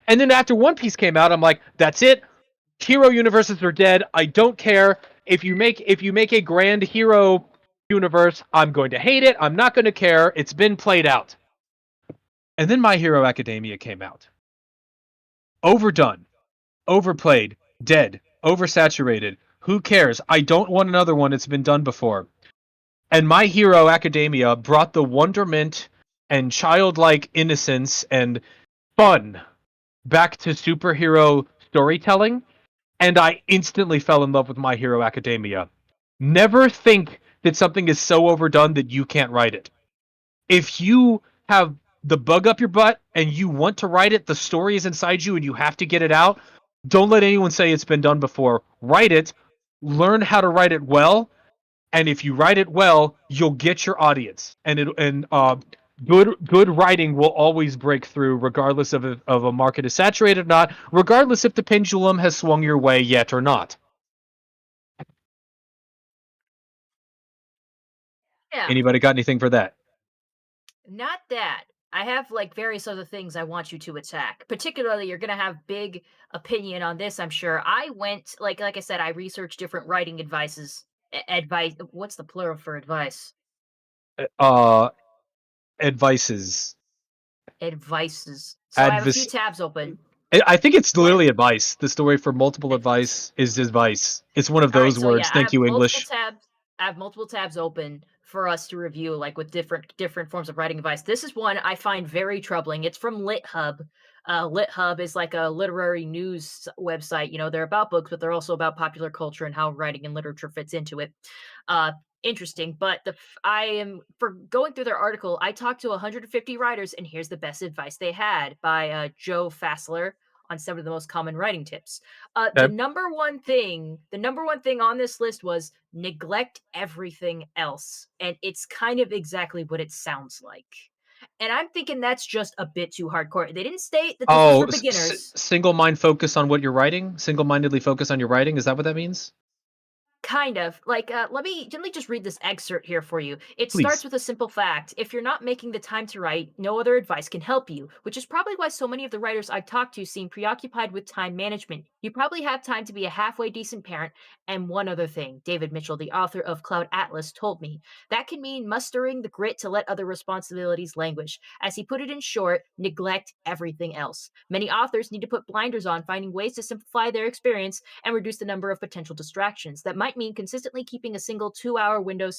And then after One Piece came out, I'm like, that's it. Hero universes are dead. I don't care if you make a grand hero universe, I'm going to hate it. I'm not going to care. It's been played out. And then My Hero Academia came out. Overdone, overplayed, dead, oversaturated. Who cares? I don't want another one. It's been done before. And My Hero Academia brought the wonderment and childlike innocence and fun back to superhero storytelling, and I instantly fell in love with My Hero Academia. Never think that something is so overdone that you can't write it. If you have the bug up your butt and you want to write it, the story is inside you and you have to get it out, don't let anyone say it's been done before. Write it, learn how to write it well, and if you write it well, you'll get your audience. And good writing will always break through, regardless of a market is saturated or not, regardless if the pendulum has swung your way yet or not. Yeah. Anybody got anything for that? Not that. I have like various other things I want you to attack. Particularly, you're gonna have big opinion on this, I'm sure. I went like I said, I researched different writing advices. Advice. What's the plural for advice? Uh, advices. Advices. So I have a few Advice. tabs open. I think it's One. literally advice. The story for multiple advice is advice. It's one of All right, those so yeah, words. Thank you, English. I have multiple tabs open for us to review, like with different forms of writing advice. This is one I find very troubling. It's from LitHub. LitHub is like a literary news website. You know, they're about books, but they're also about popular culture and how writing and literature fits into it. Interesting, but I am for going through their article. I talked to 150 writers, and here's the best advice they had by Joe Fassler on some of the most common writing tips. The Okay. number one thing on this list was neglect everything else. And it's kind of exactly what it sounds like. And I'm thinking that's just a bit too hardcore. They didn't state that this was for beginners. Single mind focus on what you're writing. Single mindedly focus on your writing. Is that what that means? Kind of. Like, let me just read this excerpt here for you. It Please. starts with a simple fact. If you're not making the time to write, no other advice can help you, which is probably why so many of the writers I've talked to seem preoccupied with time management. You probably have time to be a halfway decent parent. And one other thing, David Mitchell, the author of Cloud Atlas, told me. That can mean mustering the grit to let other responsibilities languish. As he put it in short, neglect everything else. Many authors need to put blinders on, finding ways to simplify their experience and reduce the number of potential distractions. That might mean consistently keeping a single 2-hour window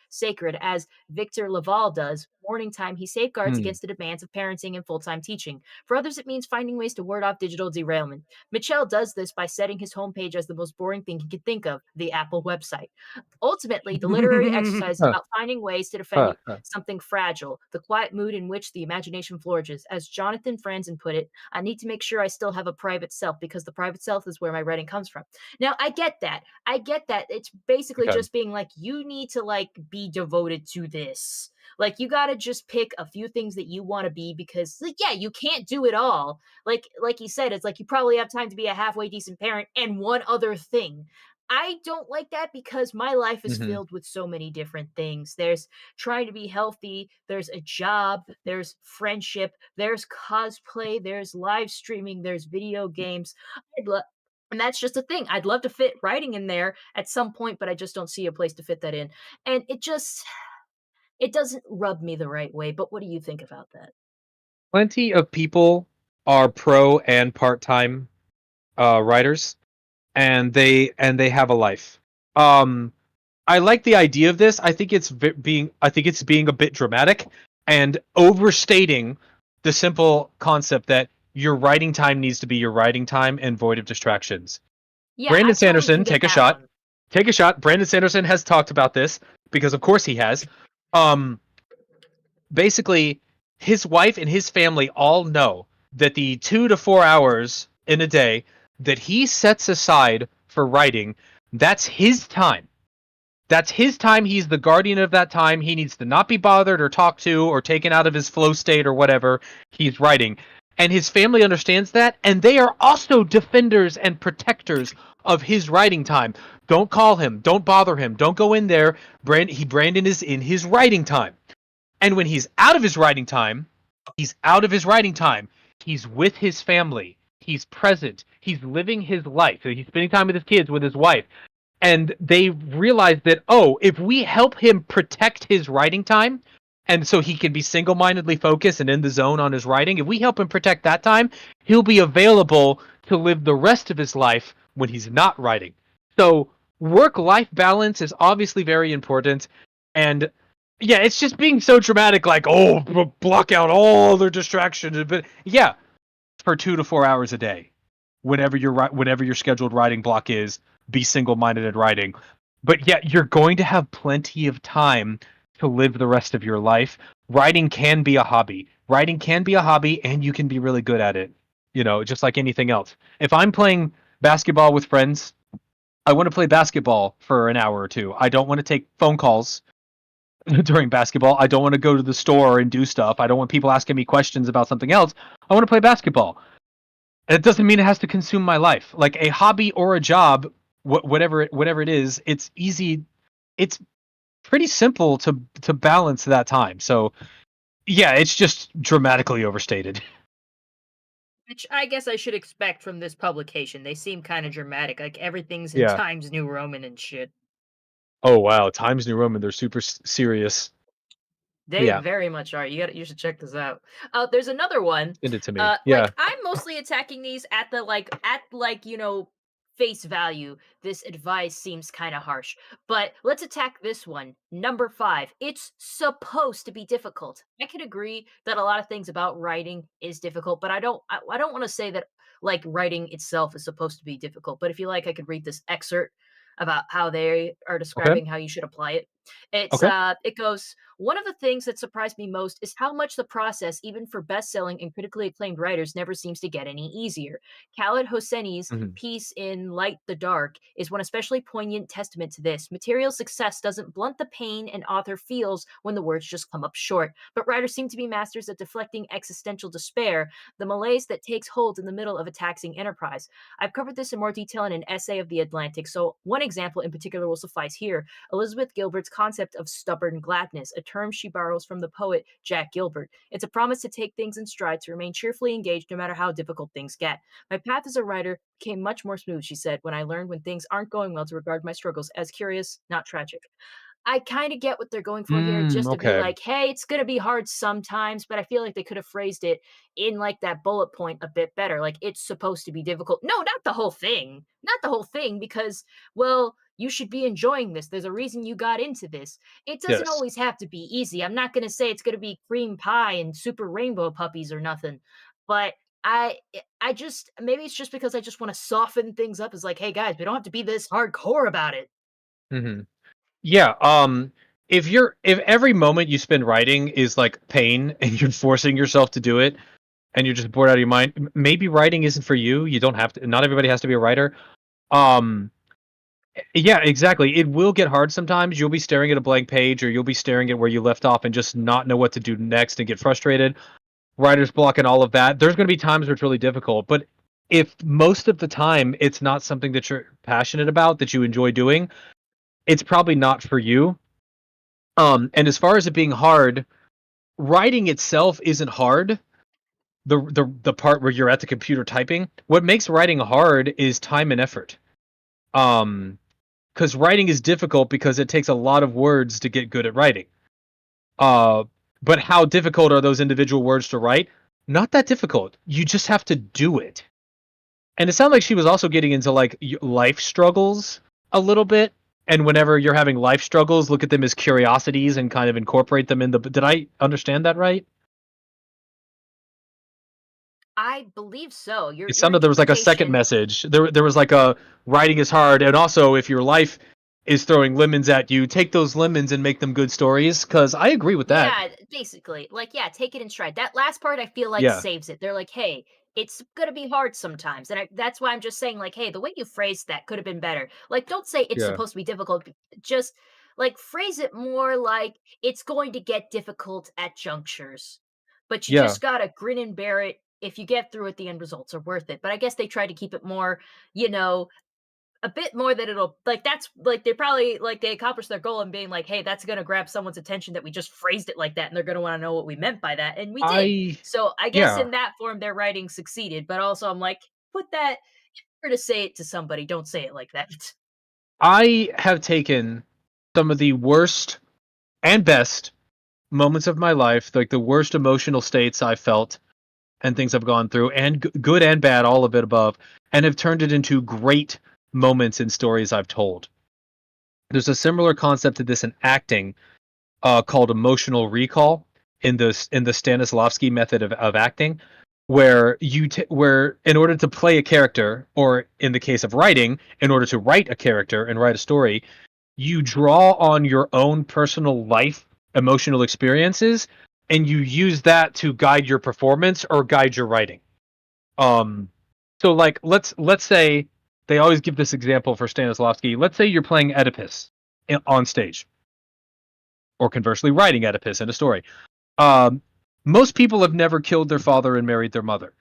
sacred, as Victor Laval does. Morning time, he safeguards against the demands of parenting and full-time teaching. For others, it means finding ways to ward off digital derailment. Mitchell does this by setting his homepage as the most boring thing he could think of, the Apple website. Ultimately, the literary exercise is about finding ways to defend something fragile, the quiet mood in which the imagination flourishes. As Jonathan Franzen put it, I need to make sure I still have a private self, because the private self is where my writing comes from. Now, I get that. It's basically just being like, you need to like be devoted to this. Like, you got to just pick a few things that you want to be, because like, yeah, you can't do it all. Like you said, it's like you probably have time to be a halfway decent parent and one other thing. I don't like that, because my life is filled with so many different things. There's trying to be healthy, there's a job, there's friendship, there's cosplay, there's live streaming, there's video games. And that's just a thing. I'd love to fit writing in there at some point, but I just don't see a place to fit that in. And it doesn't rub me the right way. But what do you think about that? Plenty of people are pro and part-time writers, and they have a life. I like the idea of this. I think it's being a bit dramatic and overstating the simple concept that your writing time needs to be your writing time and void of distractions. Yeah, Brandon I totally Sanderson, get take a that shot. one. Take a shot. Brandon Sanderson has talked about this, because of course he has. Basically, his wife and his family all know that the 2 to 4 hours in a day that he sets aside for writing, that's his time. That's his time. He's the guardian of that time. He needs to not be bothered or talked to or taken out of his flow state or whatever he's writing. And his family understands that, and they are also defenders and protectors of his writing time. Don't call him. Don't bother him. Don't go in there. Brandon is in his writing time. And when he's out of his writing time, he's out of his writing time. He's with his family. He's present. He's living his life. So he's spending time with his kids, with his wife. And they realize that, oh, if we help him protect his writing time, and so he can be single-mindedly focused and in the zone on his writing, if we help him protect that time, he'll be available to live the rest of his life when he's not writing. So work-life balance is obviously very important. And yeah, it's just being so dramatic, like, oh, block out all other distractions. But yeah, for 2 to 4 hours a day, whenever your scheduled writing block is, be single-minded in writing. But yeah, you're going to have plenty of time to live the rest of your life. Writing can be a hobby. And you can be really good at it. You know, just like anything else. If I'm playing basketball with friends, I want to play basketball for an hour or two. I don't want to take phone calls during basketball. I don't want to go to the store and do stuff. I don't want people asking me questions about something else. I want to play basketball. It doesn't mean it has to consume my life. Like a hobby or a job, whatever it is, it's easy. It's pretty simple to balance that time. So yeah, it's just dramatically overstated. Which I guess I should expect from this publication. They seem kind of dramatic. Like everything's in Yeah. Times New Roman and shit. Oh wow, Times New Roman, they're super serious. They Yeah, very much are. You should check this out. There's another one. send it to me. Yeah. Like I'm mostly attacking these at the face value. This advice seems kind of harsh, but let's attack this one. Number 5. It's supposed to be difficult. I could agree that a lot of things about writing is difficult, but I don't want to say that like writing itself is supposed to be difficult. But if you like, I could read this excerpt about how they are Okay. describing how you should apply it. Okay. It goes, one of the things that surprised me most is how much the process, even for best-selling and critically acclaimed writers, never seems to get any easier. Khaled Hosseini's Hmm. piece in Light the Dark is one especially poignant testament to this. Material success doesn't blunt the pain an author feels when the words just come up short, but writers seem to be masters at deflecting existential despair, the malaise that takes hold in the middle of a taxing enterprise. I've covered this in more detail in an essay of The Atlantic, so one example in particular will suffice here. Elizabeth Gilbert's concept of stubborn gladness, a term she borrows from the poet Jack Gilbert. It's a promise to take things in stride, to remain cheerfully engaged no matter how difficult things get. My path as a writer became much more smooth, she said, when I learned when things aren't going well to regard my struggles as curious, not tragic. I kind of get what they're going for here, just to be Okay. like, hey, it's going to be hard sometimes, but I feel like they could have phrased it in like that bullet point a bit better. Like, it's supposed to be difficult. No, not the whole thing. Not the whole thing, because, well, you should be enjoying this. There's a reason you got into this. It doesn't Yes. always have to be easy. I'm not going to say it's going to be cream pie and super rainbow puppies or nothing, but I just maybe it's just because I just want to soften things up. As like, hey guys, we don't have to be this hardcore about it. Hmm. Yeah. If every moment you spend writing is like pain and you're forcing yourself to do it and you're just bored out of your mind, maybe writing isn't for you. You don't have to. Not everybody has to be a writer. Um. Yeah, exactly. It will get hard sometimes. You'll be staring at a blank page, or you'll be staring at where you left off and just not know what to do next and get frustrated. Writer's block and all of that. There's going to be times where it's really difficult, but if most of the time it's not something that you're passionate about, that you enjoy doing, it's probably not for you. And as far as it being hard, writing itself isn't hard. The part where you're at the computer typing, what makes writing hard is time and effort. Because writing is difficult because it takes a lot of words to get good at writing. But how difficult are those individual words to write? Not that difficult. You just have to do it. And it sounded like she was also getting into like life struggles a little bit. And whenever you're having life struggles, look at them as curiosities and kind of incorporate them in the. Did I understand that right? I believe so. It Your sounded there was like a second interpretation. message. There was like a writing is hard, and also if your life is throwing lemons at you, take those lemons and make them good stories. Because I agree with that. Yeah, basically. Like, yeah, take it in stride. That last part I feel like Yeah, saves it. They're like, hey, it's gonna be hard sometimes. And that's why I'm just saying, like, hey, the way you phrased that could have been better. Like, don't say it's yeah, supposed to be difficult. Just like phrase it more like it's going to get difficult at junctures. But you yeah. just gotta grin and bear it. If you get through it, the end results are worth it. But I guess they tried to keep it more, you know, a bit more that it'll like that's like they probably like they accomplished their goal in being like, hey, that's gonna grab someone's attention that we just phrased it like that, and they're gonna want to know what we meant by that, and we did. I So I guess yeah. in that form, their writing succeeded. But also, I'm like, put that if you're to say it to somebody, don't say it like that. I have taken some of the worst and best moments of my life, like the worst emotional states I felt and things I've gone through, and good and bad, all of it above, and have turned it into great moments in stories I've told. There's a similar concept to this in acting called emotional recall in the Stanislavski method of acting, where where in order to play a character, or in the case of writing, in order to write a character and write a story, you draw on your own personal life emotional experiences and you use that to guide your performance or guide your writing. um so like let's say, they always give this example for Stanislavski. Let's say you're playing Oedipus on stage, or conversely writing Oedipus in a story. um Most people have never killed their father and married their mother.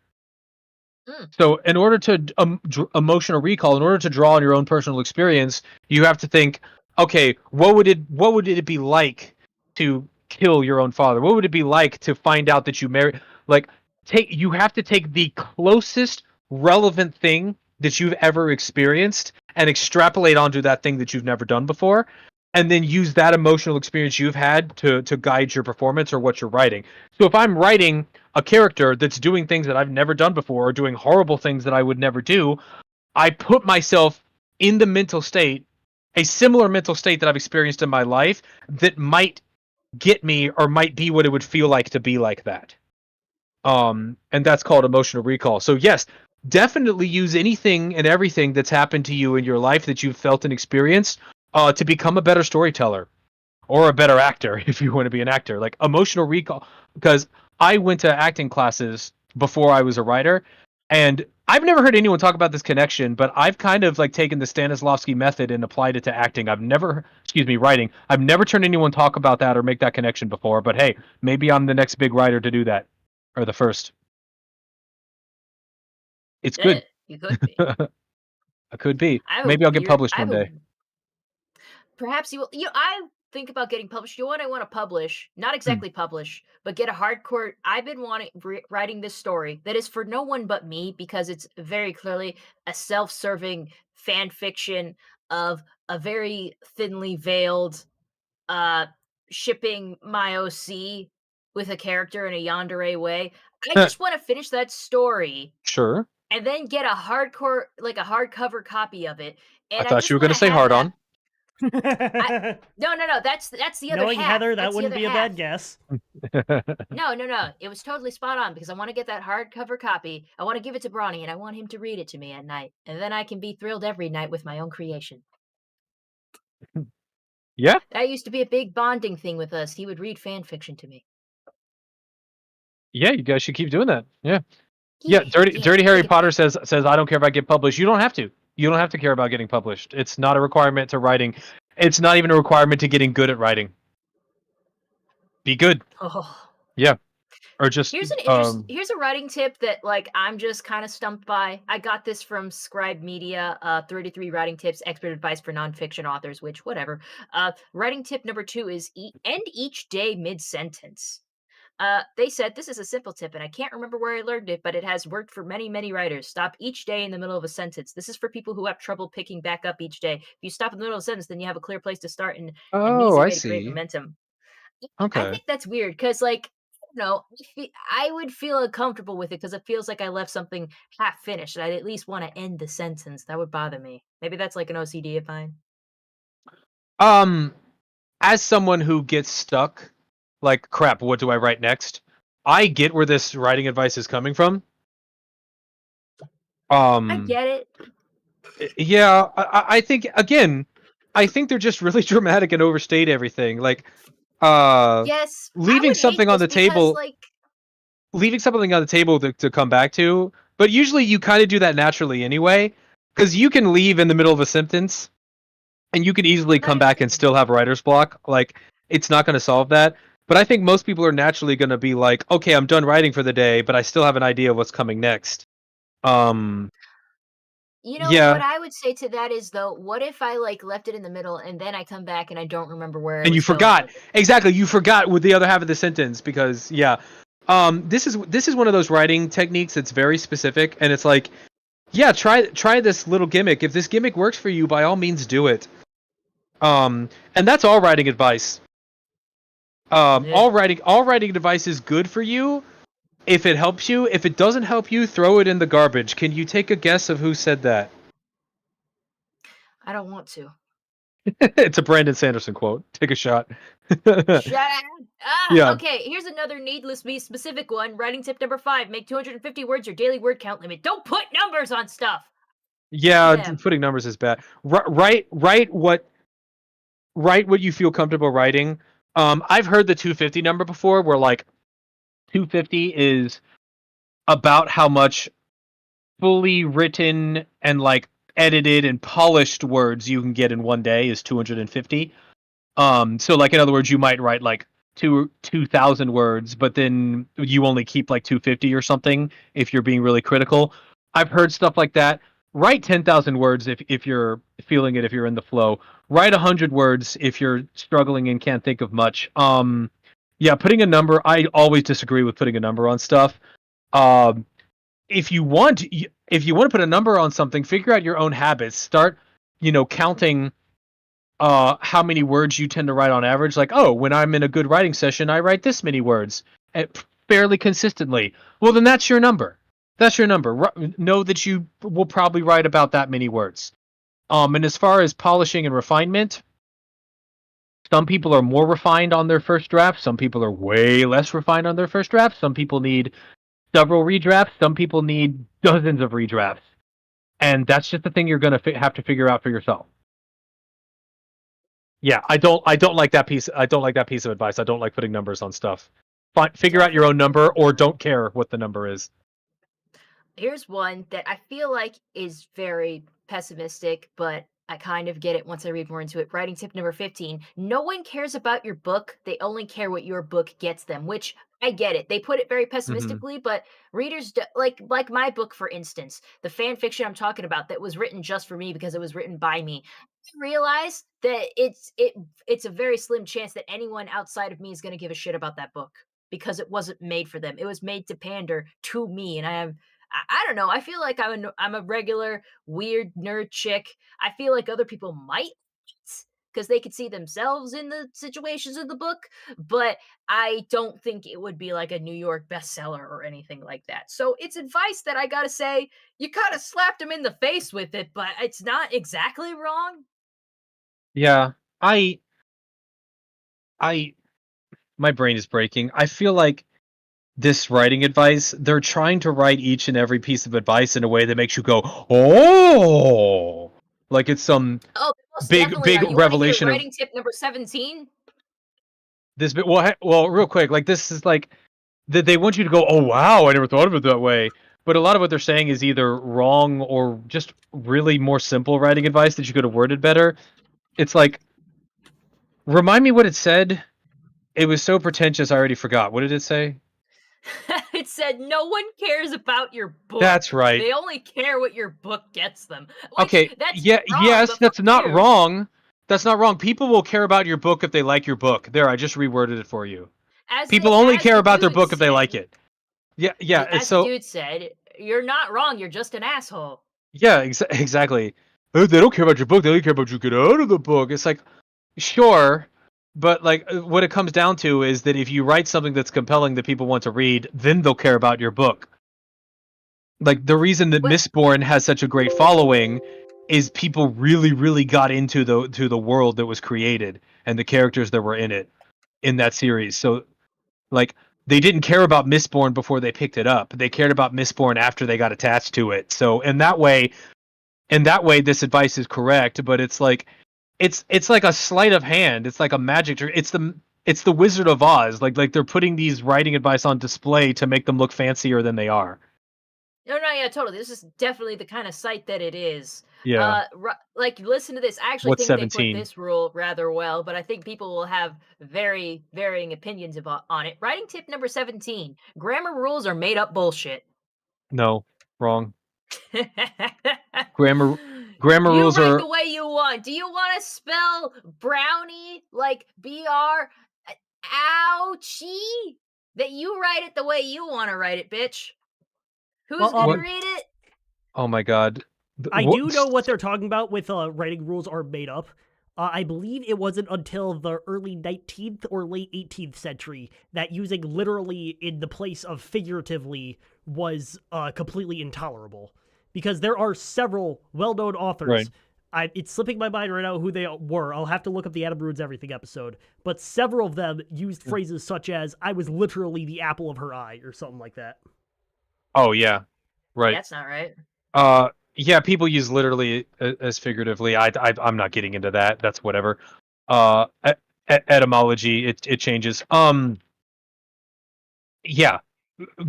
Mm. So in order to emotional recall, in order to draw on your own personal experience, you have to think, okay, what would it be like to kill your own father? What would it be like to find out that you married? Like, you have to take the closest relevant thing that you've ever experienced and extrapolate onto that thing that you've never done before, and then use that emotional experience you've had to guide your performance or what you're writing. So if I'm writing a character that's doing things that I've never done before or doing horrible things that I would never do, I put myself in the mental state, a similar mental state that I've experienced in my life that might get me or might be what it would feel like to be like that. And that's called emotional recall. So yes, definitely use anything and everything that's happened to you in your life that you've felt and experienced to become a better storyteller or a better actor if you want to be an actor. Like emotional recall, because I went to acting classes before I was a writer, and I've never heard anyone talk about this connection, but I've kind of like taken the Stanislavski method and applied it to acting. Writing. I've never turned anyone talk about that or make that connection before, but hey, maybe I'm the next big writer to do that. Or the first. It's good. You could be. I could be. Maybe I'll get published one day. Perhaps you will. I think about getting published. You know what I want to publish? Not exactly publish, but get a hardcore. I've been writing this story that is for no one but me, because it's very clearly a self-serving fan fiction of a very thinly veiled shipping my OC with a character in a yandere way. I just want to finish that story. Sure. And then get a hardcover copy of it. And I thought you were going to say hard on. No. That's the other Knowing half. Heather, that wouldn't be a bad guess. No. It was totally spot on, because I want to get that hardcover copy. I want to give it to Brawny, and I want him to read it to me at night. And then I can be thrilled every night with my own creation. Yeah. That used to be a big bonding thing with us. He would read fan fiction to me. Yeah, you guys should keep doing that. Yeah. Yeah, Dirty Harry Potter says I don't care if I get published. You don't have to. You don't have to care about getting published. It's not a requirement to writing. It's not even a requirement to getting good at writing. Be good. Oh. Yeah. Or just here's a writing tip that I'm just kind of stumped by. I got this from Scribe Media, 33 writing tips, expert advice for nonfiction authors, which whatever. Writing tip number 2 is end each day mid-sentence. They said this is a simple tip, and I can't remember where I learned it, but it has worked for many, many writers. Stop each day in the middle of a sentence. This is for people who have trouble picking back up each day. If you stop in the middle of a sentence, then you have a clear place to start and an easy way to create momentum. Okay. I think that's weird, because I would feel uncomfortable with it, because it feels like I left something half finished. I'd at least want to end the sentence. That would bother me. Maybe that's like an OCD of mine. As someone who gets stuck, like, crap, what do I write next? I get where this writing advice is coming from. I get it. Yeah, I think, again, I think they're just really dramatic and overstate everything. Like, yes, leaving something on the table, leaving something on the table to come back to. But usually you kind of do that naturally anyway, because you can leave in the middle of a sentence, and you can easily come back and still have writer's block. Like, it's not going to solve that. But I think most people are naturally going to be like, okay, I'm done writing for the day, but I still have an idea of what's coming next. What I would say to that is, though, what if I left it in the middle and then I come back and I don't remember where and you forgot. Exactly, you forgot with the other half of the sentence, because this is one of those writing techniques that's very specific, and it's like, yeah, try this little gimmick. If this gimmick works for you, by all means do it. And that's all writing advice. All writing advice is good for you if it helps you. If it doesn't help you, throw it in the garbage. Can you take a guess of who said that? I don't want to. It's a Brandon Sanderson quote. Take a shot. Shut up. Yeah. Okay, here's another needlessly specific one. Writing tip number 5. Make 250 words your daily word count limit. Don't put numbers on stuff. Yeah, putting numbers is bad. Write what you feel comfortable writing. I've heard the 250 number before, where 250 is about how much fully written and edited and polished words you can get in one day is 250. So in other words, you might write 2,000 words, but then you only keep 250 or something if you're being really critical. I've heard stuff like that. Write 10,000 words if you're feeling it, if you're in the flow. write 100 words if you're struggling and can't think of much. Yeah, putting a number. I always disagree with putting a number on stuff. If you want to put a number on something, figure out your own habits. Start, counting how many words you tend to write on average. Like, oh, when I'm in a good writing session, I write this many words fairly consistently. Well, then that's your number. That's your number. Know that you will probably write about that many words. And as far as polishing and refinement, some people are more refined on their first draft. Some people are way less refined on their first draft. Some people need several redrafts. Some people need dozens of redrafts. And that's just the thing you're going to have to figure out for yourself. Yeah, I don't like that piece. I don't like that piece of advice. I don't like putting numbers on stuff. Figure out your own number, or don't care what the number is. Here's one that I feel like is very pessimistic, but I kind of get it once I read more into it. Writing tip number 15. No one cares about your book. They only care what your book gets them, which I get it. They put it very pessimistically, but readers, like my book, for instance, the fan fiction I'm talking about that was written just for me because it was written by me. I realize that it's a very slim chance that anyone outside of me is going to give a shit about that book because it wasn't made for them. It was made to pander to me, and I don't know. I feel like I'm a regular weird nerd chick. I feel like other people might because they could see themselves in the situations of the book, but I don't think it would be like a New York bestseller or anything like that. So it's advice that I gotta say, you kind of slapped him in the face with it, but it's not exactly wrong. Yeah, my brain is breaking. I feel like this writing advice, they're trying to write each and every piece of advice in a way that makes you go, oh, like it's some big revelation. Writing tip number 17. This bit, well, real quick, like this is like that they want you to go, oh wow, I never thought of it that way. But a lot of what they're saying is either wrong or just really more simple writing advice that you could have worded better. It's like, remind me what it said. It was so pretentious, I already forgot. What did it say? It said, no one cares about your book. That's right. They only care what your book gets them. Okay, yes, that's not wrong. That's not wrong. People will care about your book if they like your book. There, I just reworded it for you. People only care about their book if they like it. Yeah. As the dude said, you're not wrong, you're just an asshole. Yeah, exactly. They don't care about your book, they only care about you get out of the book. It's like, sure. But like, what it comes down to is that if you write something that's compelling that people want to read, then they'll care about your book. Like the reason that Mistborn has such a great following is people really, really got into the world that was created and the characters that were in it in that series. So, like, they didn't care about Mistborn before they picked it up. They cared about Mistborn after they got attached to it. So, in that way, this advice is correct. But it's like. It's like a sleight of hand. It's like a magic trick. It's the Wizard of Oz. Like they're putting these writing advice on display to make them look fancier than they are. No, yeah, totally. This is definitely the kind of site that it is. Yeah. Like, listen to this. I actually think 17? they put this rule rather well, but I think people will have very varying opinions on it. Writing tip number 17. Grammar rules are made up bullshit. No, wrong. Grammar rules are the way you want. Do you want to spell brownie like BR? Ouchie? That you write it the way you want to write it, bitch. Who's gonna read it? Oh my god. I do know what they're talking about with writing rules are made up. I believe it wasn't until the early 19th or late 18th century that using literally in the place of figuratively was completely intolerable. Because there are several well-known authors. Right. It's slipping my mind right now who they were. I'll have to look up the Adam Ruins Everything episode. But several of them used phrases such as, I was literally the apple of her eye, or something like that. Oh, yeah. Right. That's not right. Yeah, people use literally as figuratively. I'm not getting into that. That's whatever. Etymology, it changes. Yeah.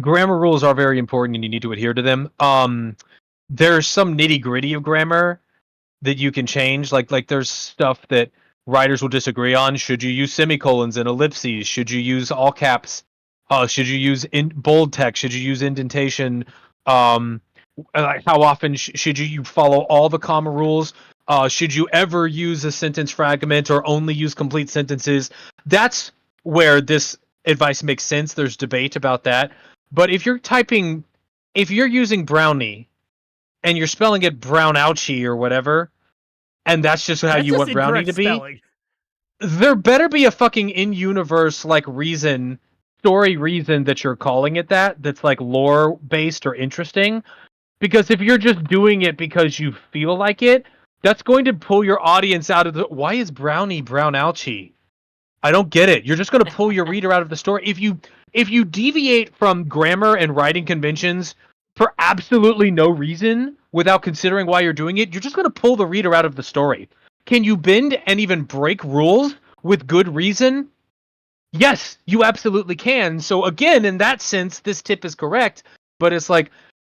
Grammar rules are very important and you need to adhere to them. There's some nitty-gritty of grammar that you can change. Like there's stuff that writers will disagree on. Should you use semicolons and ellipses? Should you use all caps? Should you use bold text? Should you use indentation? Like how often should you follow all the comma rules? Should you ever use a sentence fragment or only use complete sentences? That's where this advice makes sense. There's debate about that. But if you're using Brownie and you're spelling it Brownouchie or whatever, and that's just how That's you just want Brownie incorrect to be, spelling. there better be a fucking in-universe reason, story reason that you're calling it that's like lore based or interesting. Because if you're just doing it because you feel like it, that's going to pull your audience out of the. Why is Brownie Brownouchie? I don't get it. You're just going to pull your reader out of the story. If you deviate from grammar and writing conventions for absolutely no reason without considering why you're doing it, you're just going to pull the reader out of the story. Can you bend and even break rules with good reason? Yes, you absolutely can. So again, in that sense, this tip is correct. But it's like,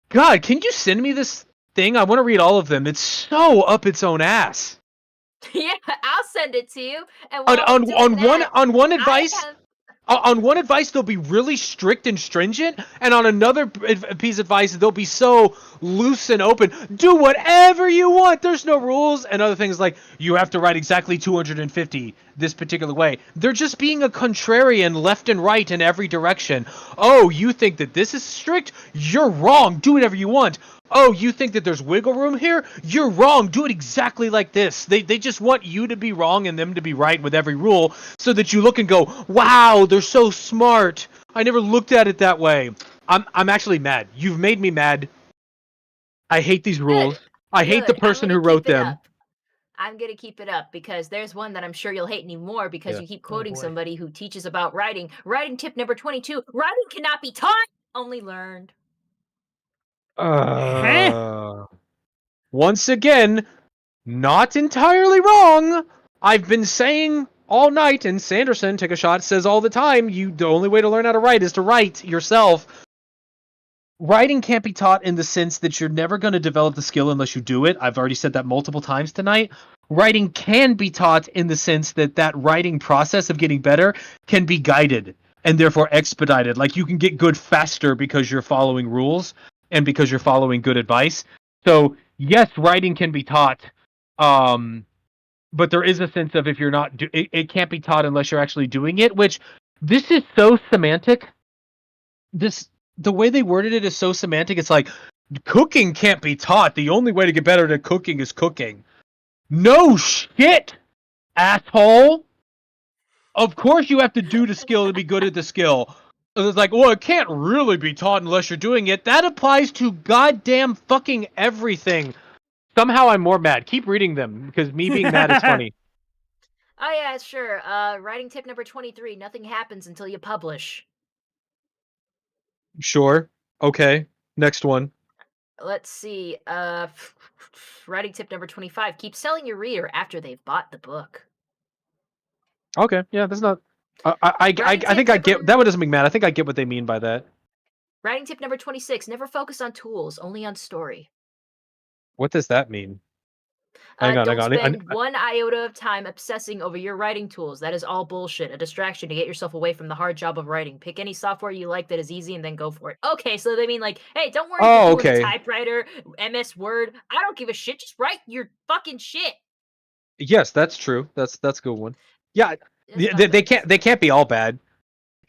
God, can you send me this thing? I want to read all of them. It's so up its own ass. Yeah, I'll send it to you. And On one advice, they'll be really strict and stringent, and on another piece of advice, they'll be so loose and open. Do whatever you want. There's no rules. And other things like you have to write exactly 250 this particular way. They're just being a contrarian left and right in every direction. Oh, you think that this is strict? You're wrong. Do whatever you want. Oh, you think that there's wiggle room here? You're wrong. Do it exactly like this. They just want you to be wrong and them to be right with every rule so that you look and go, wow, they're so smart. I never looked at it that way. I'm actually mad. You've made me mad. I hate these rules. Good. I hate the person who wrote them. I'm going to keep it up because there's one that I'm sure you'll hate anymore because you keep quoting somebody who teaches about writing. Writing tip number 22, writing cannot be taught, only learned. Once again, not entirely wrong. I've been saying all night, and Sanderson, take a shot, says all the time, the only way to learn how to write is to write yourself. Writing can't be taught in the sense that you're never going to develop the skill unless you do it. I've already said that multiple times tonight. Writing can be taught in the sense that writing process of getting better can be guided and therefore expedited. Like you can get good faster because you're following rules and because you're following good advice. So yes, writing can be taught, but there is a sense of if you're not, it can't be taught unless you're actually doing it. Which this is so semantic. The way they worded it is so semantic. It's like cooking can't be taught. The only way to get better at cooking is cooking. No shit, asshole. Of course you have to do the skill to be good at the skill. It's like, well, it can't really be taught unless you're doing it. That applies to goddamn fucking everything. Somehow I'm more mad. Keep reading them, because me being mad is funny. Oh, yeah, sure. Writing tip number 23, nothing happens until you publish. Sure. Okay. Next one. Let's see. Writing tip number 25, keep selling your reader after they've bought the book. Okay. Yeah, that's not... I think I get... That one doesn't make mad. I think I get what they mean by that. Writing tip number 26, never focus on tools, only on story. What does that mean? Don't spend one iota of time obsessing over your writing tools. That is all bullshit. A distraction to get yourself away from the hard job of writing. Pick any software you like that is easy and then go for it. Okay, so they mean like, hey, don't worry if you're doing a typewriter, MS Word. I don't give a shit. Just write your fucking shit. Yes, that's true. That's a good one. Yeah, they can't be all bad.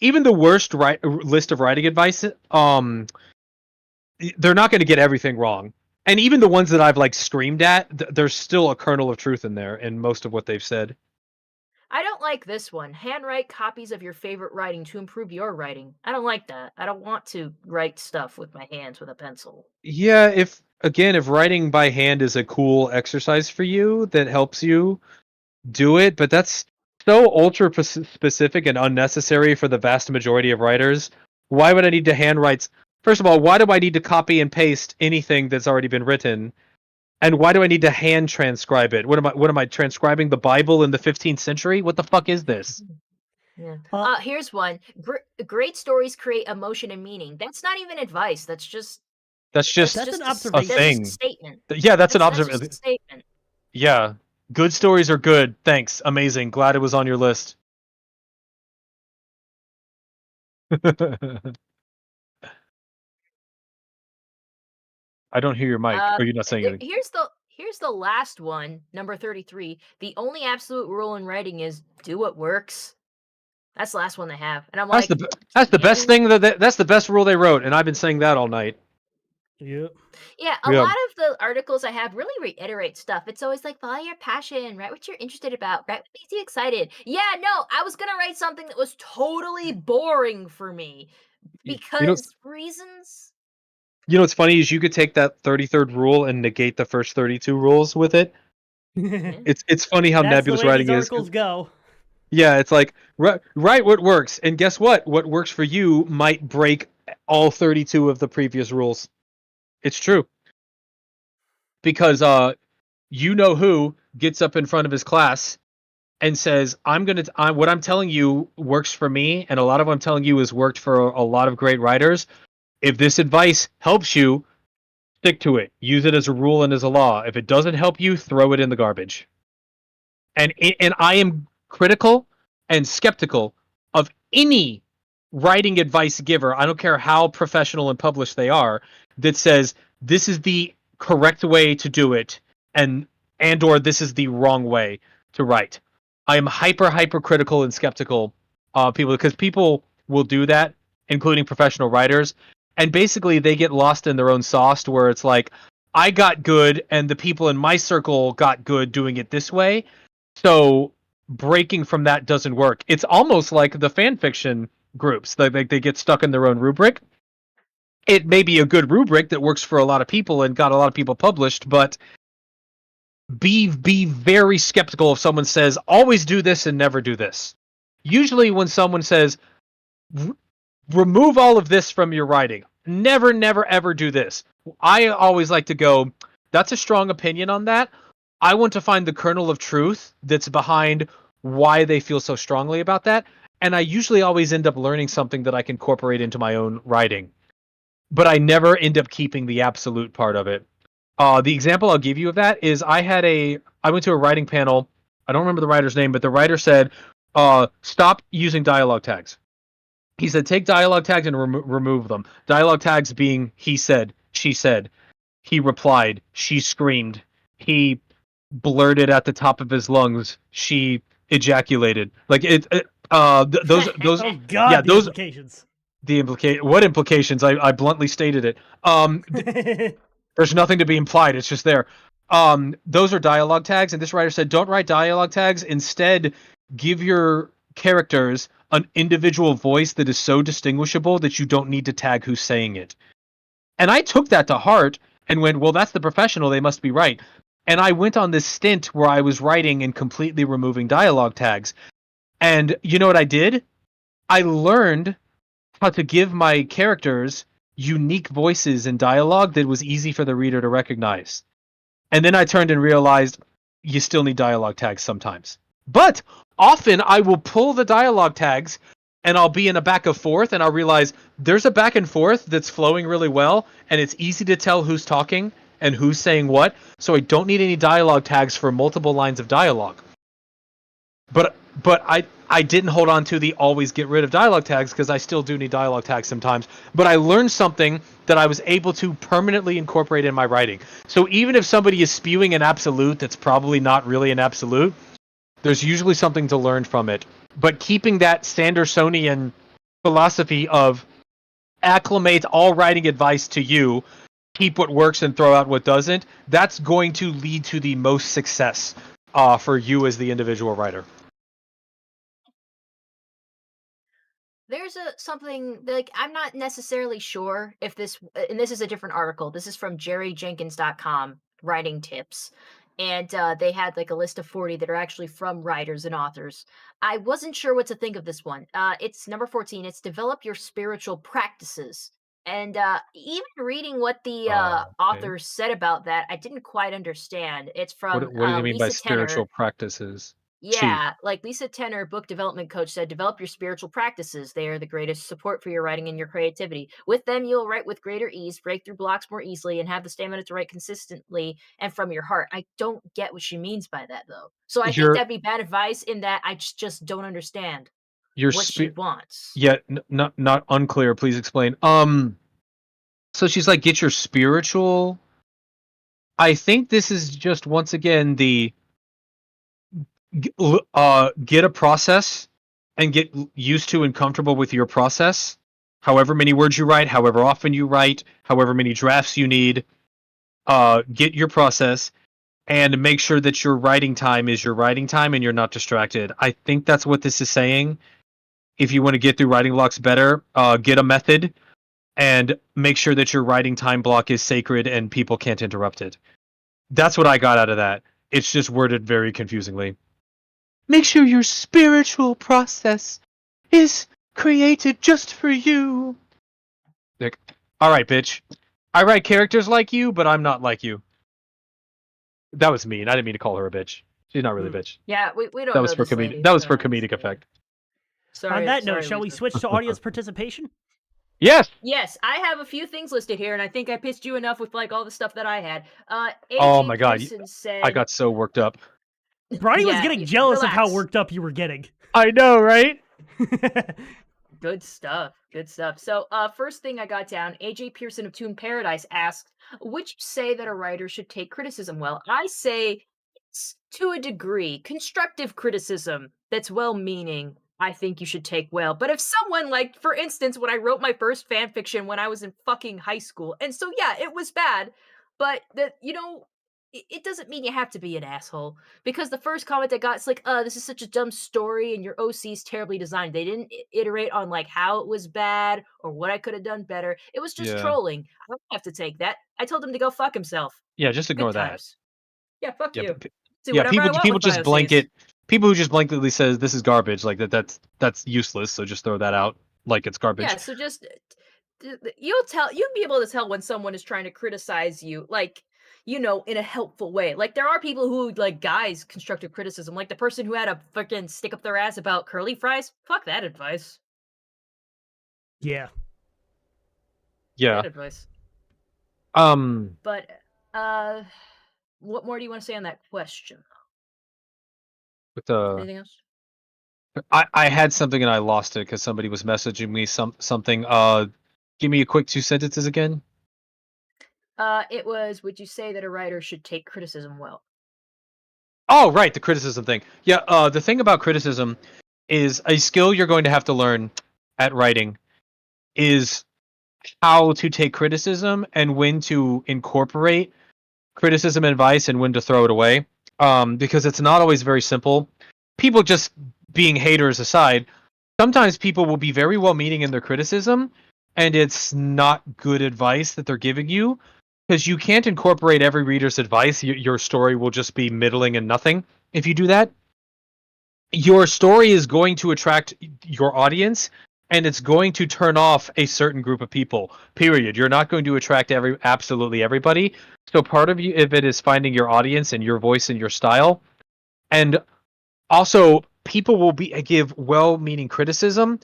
Even the worst list of writing advice, they're not going to get everything wrong. And even the ones that I've screamed at, there's still a kernel of truth in there in most of what they've said. I don't like this one. Handwrite copies of your favorite writing to improve your writing. I don't like that. I don't want to write stuff with my hands with a pencil. Yeah, if writing by hand is a cool exercise for you that helps you do it, but that's so ultra specific and unnecessary for the vast majority of writers. Why would I need to handwrite? First of all, why do I need to copy and paste anything that's already been written? And why do I need to hand transcribe it? What am I transcribing the Bible in the 15th century? What the fuck is this? Yeah. Here's one. Great stories create emotion and meaning. That's not even advice. That's just an observation. That's just a statement. Yeah, that's an observation. That's just a statement. Yeah. Good stories are good. Thanks. Amazing. Glad it was on your list. I don't hear your mic. Or you're not saying anything. Here's the last one, number 33. The only absolute rule in writing is do what works. That's the last one they have, and I'm That's like, that's the best thing that's the best rule they wrote, and I've been saying that all night. Yep. Yeah, a lot of the articles I have really reiterate stuff. It's always like, follow your passion, write what you're interested about, write what makes you excited. Yeah, no, I was gonna write something that was totally boring for me because reasons. You know what's funny is you could take that 33rd rule and negate the first 32 rules with it. It's funny how That's nebulous the way writing these is. articles go. Yeah, it's like write what works, and guess what? What works for you might break all 32 of the previous rules. It's true. Because you know who gets up in front of his class and says, what I'm telling you works for me, and a lot of what I'm telling you has worked for a lot of great writers. If this advice helps you, stick to it. Use it as a rule and as a law. If it doesn't help you, throw it in the garbage. And I am critical and skeptical of any writing advice giver, I don't care how professional and published they are, that says this is the correct way to do it and or this is the wrong way to write. I am hyper critical and skeptical of people, because people will do that, including professional writers, and basically they get lost in their own sauce, where it's like, I got good and the people in my circle got good doing it this way, so breaking from that doesn't work. It's almost like the fan fiction groups. They get stuck in their own rubric. It may be a good rubric that works for a lot of people and got a lot of people published, but be very skeptical if someone says, always do this and never do this. Usually when someone says, remove all of this from your writing, never ever do this, I always like to go, that's a strong opinion on that. I want to find the kernel of truth that's behind why they feel so strongly about that. And I usually always end up learning something that I can incorporate into my own writing. But I never end up keeping the absolute part of it. The example I'll give you of that is I went to a writing panel. I don't remember the writer's name, but the writer said, stop using dialogue tags. He said, take dialogue tags and remove them. Dialogue tags being he said, she said, he replied, she screamed, he blurted at the top of his lungs, she ejaculated. Like those Oh God, yeah, the implications. What implications? I bluntly stated it. There's nothing to be implied, it's just there. Those are dialogue tags, and this writer said, don't write dialogue tags. Instead, give your characters an individual voice that is so distinguishable that you don't need to tag who's saying it. And I took that to heart and went, well, that's the professional, they must be right. And I went on this stint where I was writing and completely removing dialogue tags. And you know what I did? I learned how to give my characters unique voices and dialogue that was easy for the reader to recognize. And then I turned and realized you still need dialogue tags sometimes. But often I will pull the dialogue tags and I'll be in a back and forth and I'll realize there's a back and forth that's flowing really well and it's easy to tell who's talking and who's saying what, so I don't need any dialogue tags for multiple lines of dialogue. But I didn't hold on to the always get rid of dialogue tags, because I still do need dialogue tags sometimes. But I learned something that I was able to permanently incorporate in my writing. So even if somebody is spewing an absolute that's probably not really an absolute, there's usually something to learn from it. But keeping that Sandersonian philosophy of acclimate all writing advice to you, keep what works and throw out what doesn't, that's going to lead to the most success for you as the individual writer. There's something like, I'm not necessarily sure if this, and this is a different article. This is from jerryjenkins.com, writing tips. And they had like a list of 40 that are actually from writers and authors. I wasn't sure what to think of this one. It's number 14. It's develop your spiritual practices. And even reading what the author said about that, I didn't quite understand. It's from What do you mean by Lisa spiritual Tenner. practices? Yeah, like Lisa Tenner, book development coach, said, develop your spiritual practices. They are the greatest support for your writing and your creativity. With them, you'll write with greater ease, break through blocks more easily, and have the stamina to write consistently and from your heart. I don't get what she means by that, though. So I think that'd be bad advice in that I just don't understand what she wants. Yeah, not unclear. Please explain. So she's like, get your spiritual. I think this is just once again the get a process and get used to and comfortable with your process. However many words you write, however often you write, however many drafts you need, get your process and make sure that your writing time is your writing time and you're not distracted. I think that's what this is saying. If you want to get through writing blocks better, get a method and make sure that your writing time block is sacred and people can't interrupt it. That's what I got out of that. It's just worded very confusingly. Make sure your spiritual process is created just for you. Like, all right, bitch. I write characters like you, but I'm not like you. That was mean. I didn't mean to call her a bitch. She's not really a bitch. Yeah, we don't That know was for this lady, comedic. That was so- for comedic effect. Sorry, On that note, sorry, shall we Lisa. switch to audience participation? Yes. Yes, I have a few things listed here, and I think I pissed you enough with like all the stuff that I had. AJ Oh my God, Pearson said, I got so worked up. Brony was Yeah, getting jealous of how relax. worked up you were getting. I know, right? Good stuff. Good stuff. So, first thing I got down, AJ Pearson of Toon Paradise asked, would you say that a writer should take criticism well? I say to a degree, constructive criticism that's well-meaning, I think you should take well. But if someone, like, for instance, when I wrote my first fan fiction when I was in fucking high school, and so yeah, it was bad, but it doesn't mean you have to be an asshole. Because the first comment I got, it's like, this is such a dumb story and your OC is terribly designed. They didn't iterate on like how it was bad or what I could have done better. It was just Yeah. trolling. I don't have to take that. I told him to go fuck himself. Yeah, just ignore Good that. times. Yeah, fuck Yeah, you. but Do yeah, whatever I want people with my just OCs. blanket. People who just blanketly says this is garbage, like that's useless. So just throw that out like it's garbage. Yeah, so just you'll be able to tell when someone is trying to criticize you, like, in a helpful way. Like, there are people who, like, guys constructive criticism, like the person who had a freaking stick up their ass about curly fries. Fuck that advice. Yeah. Yeah. Bad advice. But What more do you want to say on that question? with the Anything else? I had something and I lost it because somebody was messaging me something. Give me a quick 2 sentences again. It was, would you say that a writer should take criticism well? Oh, right, the criticism thing. Yeah, the thing about criticism is a skill you're going to have to learn at writing is how to take criticism and when to incorporate criticism advice and when to throw it away. Because it's not always very simple. People just being haters aside, sometimes people will be very well-meaning in their criticism, and it's not good advice that they're giving you, because you can't incorporate every reader's advice. Your story will just be middling and nothing. If you do that, your story is going to attract your audience, and it's going to turn off a certain group of people, period. You're not going to attract absolutely everybody. So part of it is finding your audience and your voice and your style. And also, people will give well-meaning criticism,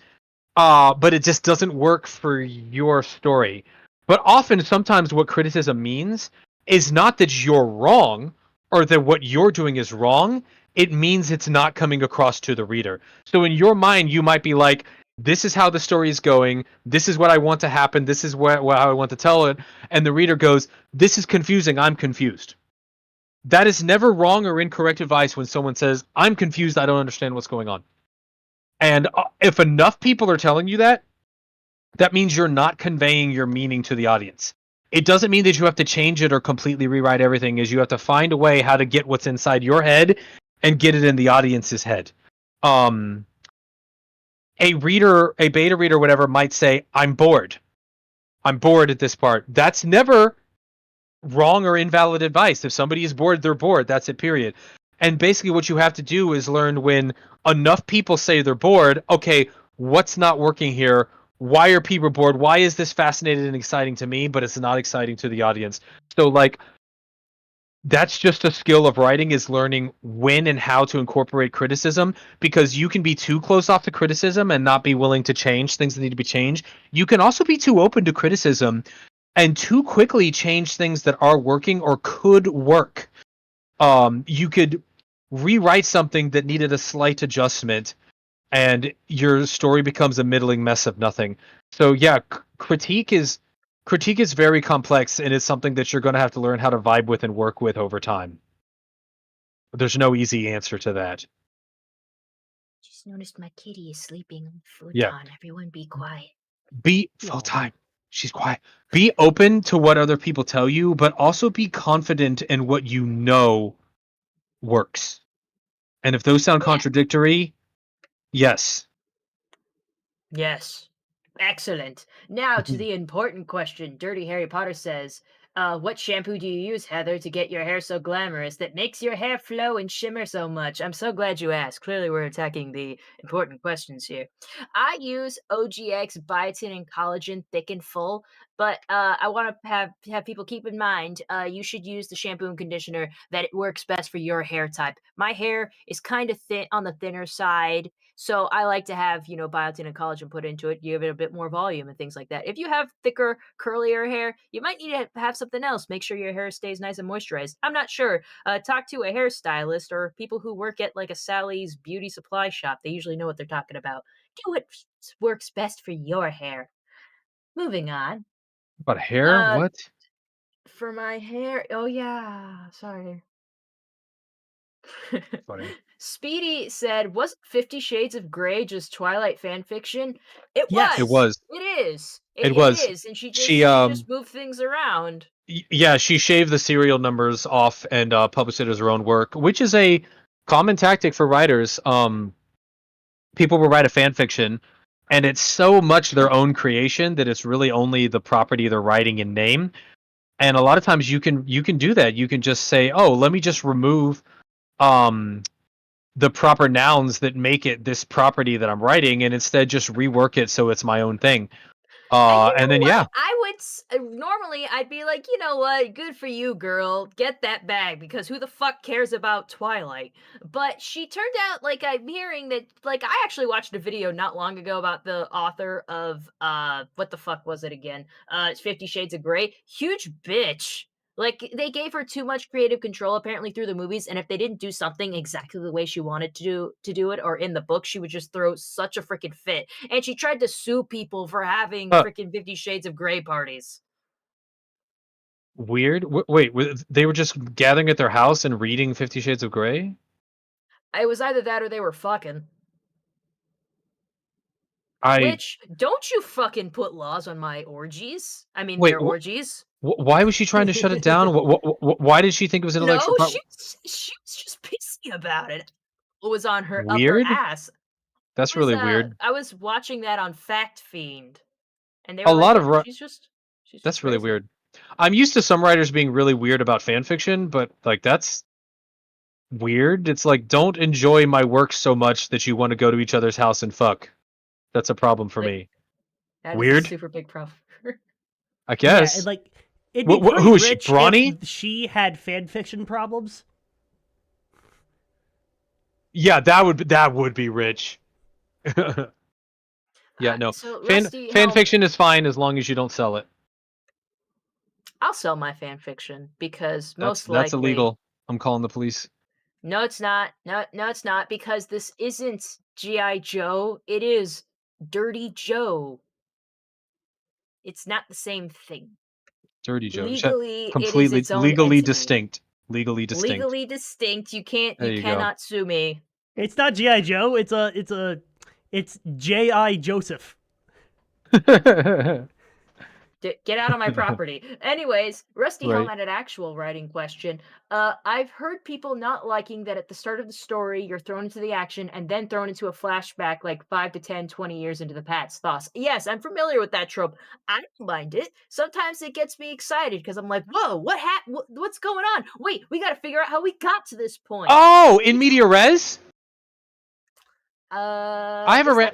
but it just doesn't work for your story. But often, sometimes what criticism means is not that you're wrong or that what you're doing is wrong. It means it's not coming across to the reader. So in your mind, you might be like, this is how the story is going. This is what I want to happen. This is how I want to tell it. And the reader goes, this is confusing. I'm confused. That is never wrong or incorrect advice when someone says, I'm confused. I don't understand what's going on. And if enough people are telling you that, that means you're not conveying your meaning to the audience. It doesn't mean that you have to change it or completely rewrite everything. Is you have to find a way how to get what's inside your head and get it in the audience's head. A beta reader, whatever, might say, I'm bored. I'm bored at this part. That's never wrong or invalid advice. If somebody is bored, they're bored. That's it, period. And basically what you have to do is learn when enough people say they're bored, okay, what's not working here? Why are people bored? Why is this fascinating and exciting to me, but it's not exciting to the audience? So, like, that's just a skill of writing, is learning when and how to incorporate criticism, because you can be too close off to criticism and not be willing to change things that need to be changed. You can also be too open to criticism and too quickly change things that are working or could work. You could rewrite something that needed a slight adjustment, and your story becomes a middling mess of nothing. So yeah, critique is critique is very complex, and it's something that you're going to have to learn how to vibe with and work with over time. There's no easy answer to that. Just noticed my kitty is sleeping on the futon. Yeah. Everyone be quiet. Be full time. She's quiet. Be open to what other people tell you, but also be confident in what you know works. And if those sound contradictory, yes. Yes. Excellent. Now to the important question. Dirty Harry Potter says, what shampoo do you use, Heather, to get your hair so glamorous that makes your hair flow and shimmer so much? I'm so glad you asked. Clearly, we're attacking the important questions here. I use OGX Biotin and Collagen Thick and Full, but I want to have people keep in mind you should use the shampoo and conditioner that it works best for your hair type. My hair is kind of thin on the thinner side. So I like to have, biotin and collagen put into it, give it a bit more volume and things like that. If you have thicker, curlier hair, you might need to have something else. Make sure your hair stays nice and moisturized. I'm not sure. Talk to a hairstylist or people who work at like a Sally's beauty supply shop. They usually know what they're talking about. Do what works best for your hair. Moving on. About hair? What? For my hair. Oh, yeah. Sorry. Funny. Speedy said, "Wasn't 50 Shades of Grey just Twilight fan fiction?" It Yes. was. It was. It is. It was. It is. And she just moved things around. Yeah, she shaved the serial numbers off and published it as her own work, which is a common tactic for writers. People will write a fan fiction, and it's so much their own creation that it's really only the property they're writing in name. And a lot of times you can do that. You can just say, "Oh, let me just remove the proper nouns that make it this property that I'm writing, and instead just rework it so it's my own thing." And then yeah, I would normally I'd be like, you know what, good for you, girl, get that bag, because who the fuck cares about Twilight? But she turned out, like, I'm hearing that, like, I actually watched a video not long ago about the author of what the fuck was it again? 50 Shades of Grey. Huge bitch. Like, they gave her too much creative control, apparently, through the movies, and if they didn't do something exactly the way she wanted to do it, or in the book, she would just throw such a freaking fit. And she tried to sue people for having freaking 50 Shades of Grey parties. Weird. Wait, they were just gathering at their house and reading 50 Shades of Grey? It was either that or they were fucking. Which, don't you fucking put laws on my orgies? I mean, their orgies. Why was she trying to shut it down? Why did she think it was intellectual property? She was just pissy about it. It was on her Weird? upper ass. That's really weird. I was watching that on Fact Fiend, and they a were lot like, of she's just that's really weird. I'm used to some writers being really weird about fan fiction, but like that's weird. It's like, don't enjoy my work so much that you want to go to each other's house and fuck. That's a problem for me. That weird. Is a super big problem. I guess. Yeah, like it'd be pretty who is rich she? Brawny? If she had fan fiction problems. Yeah, that would be rich. Yeah, no. So fan fiction is fine as long as you don't sell it. I'll sell my fan fiction because most likely that's illegal. I'm calling the police. No, it's not. No, it's not, because this isn't G.I. Joe. It is Dirty Joe. It's not the same thing. Dirty Joe. Legally, completely it is its own legally entity. distinct. Legally distinct. Legally distinct. You cannot sue me. It's not G.I. Joe. It's J.I. Joseph. Get out of my property. Anyways, Rusty Helm had an actual writing question. I've heard people not liking that at the start of the story, you're thrown into the action and then thrown into a flashback like 5 to 10, 20 years into the past. Thoughts? Yes, I'm familiar with that trope. I don't mind it. Sometimes it gets me excited because I'm like, whoa, what's going on? Wait, we got to figure out how we got to this point. Oh, in Media Res? I have a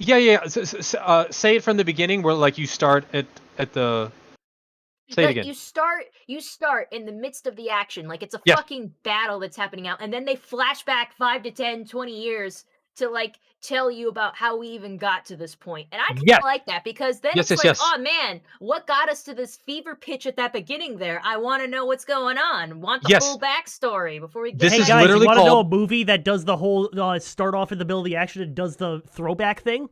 Yeah. Say it from the beginning, where like you start at the. Say it again. You start in the midst of the action, like it's a fucking battle that's happening out, and then they flash back 5 to 10, 20 years to like tell you about how we even got to this point. And I kind of like that, because then it's like, oh man, what got us to this fever pitch at that beginning there? I want to know what's going on. Want the full backstory before we get Hey guys, you want to know a movie that does the whole start off in the middle of the action and does the throwback thing?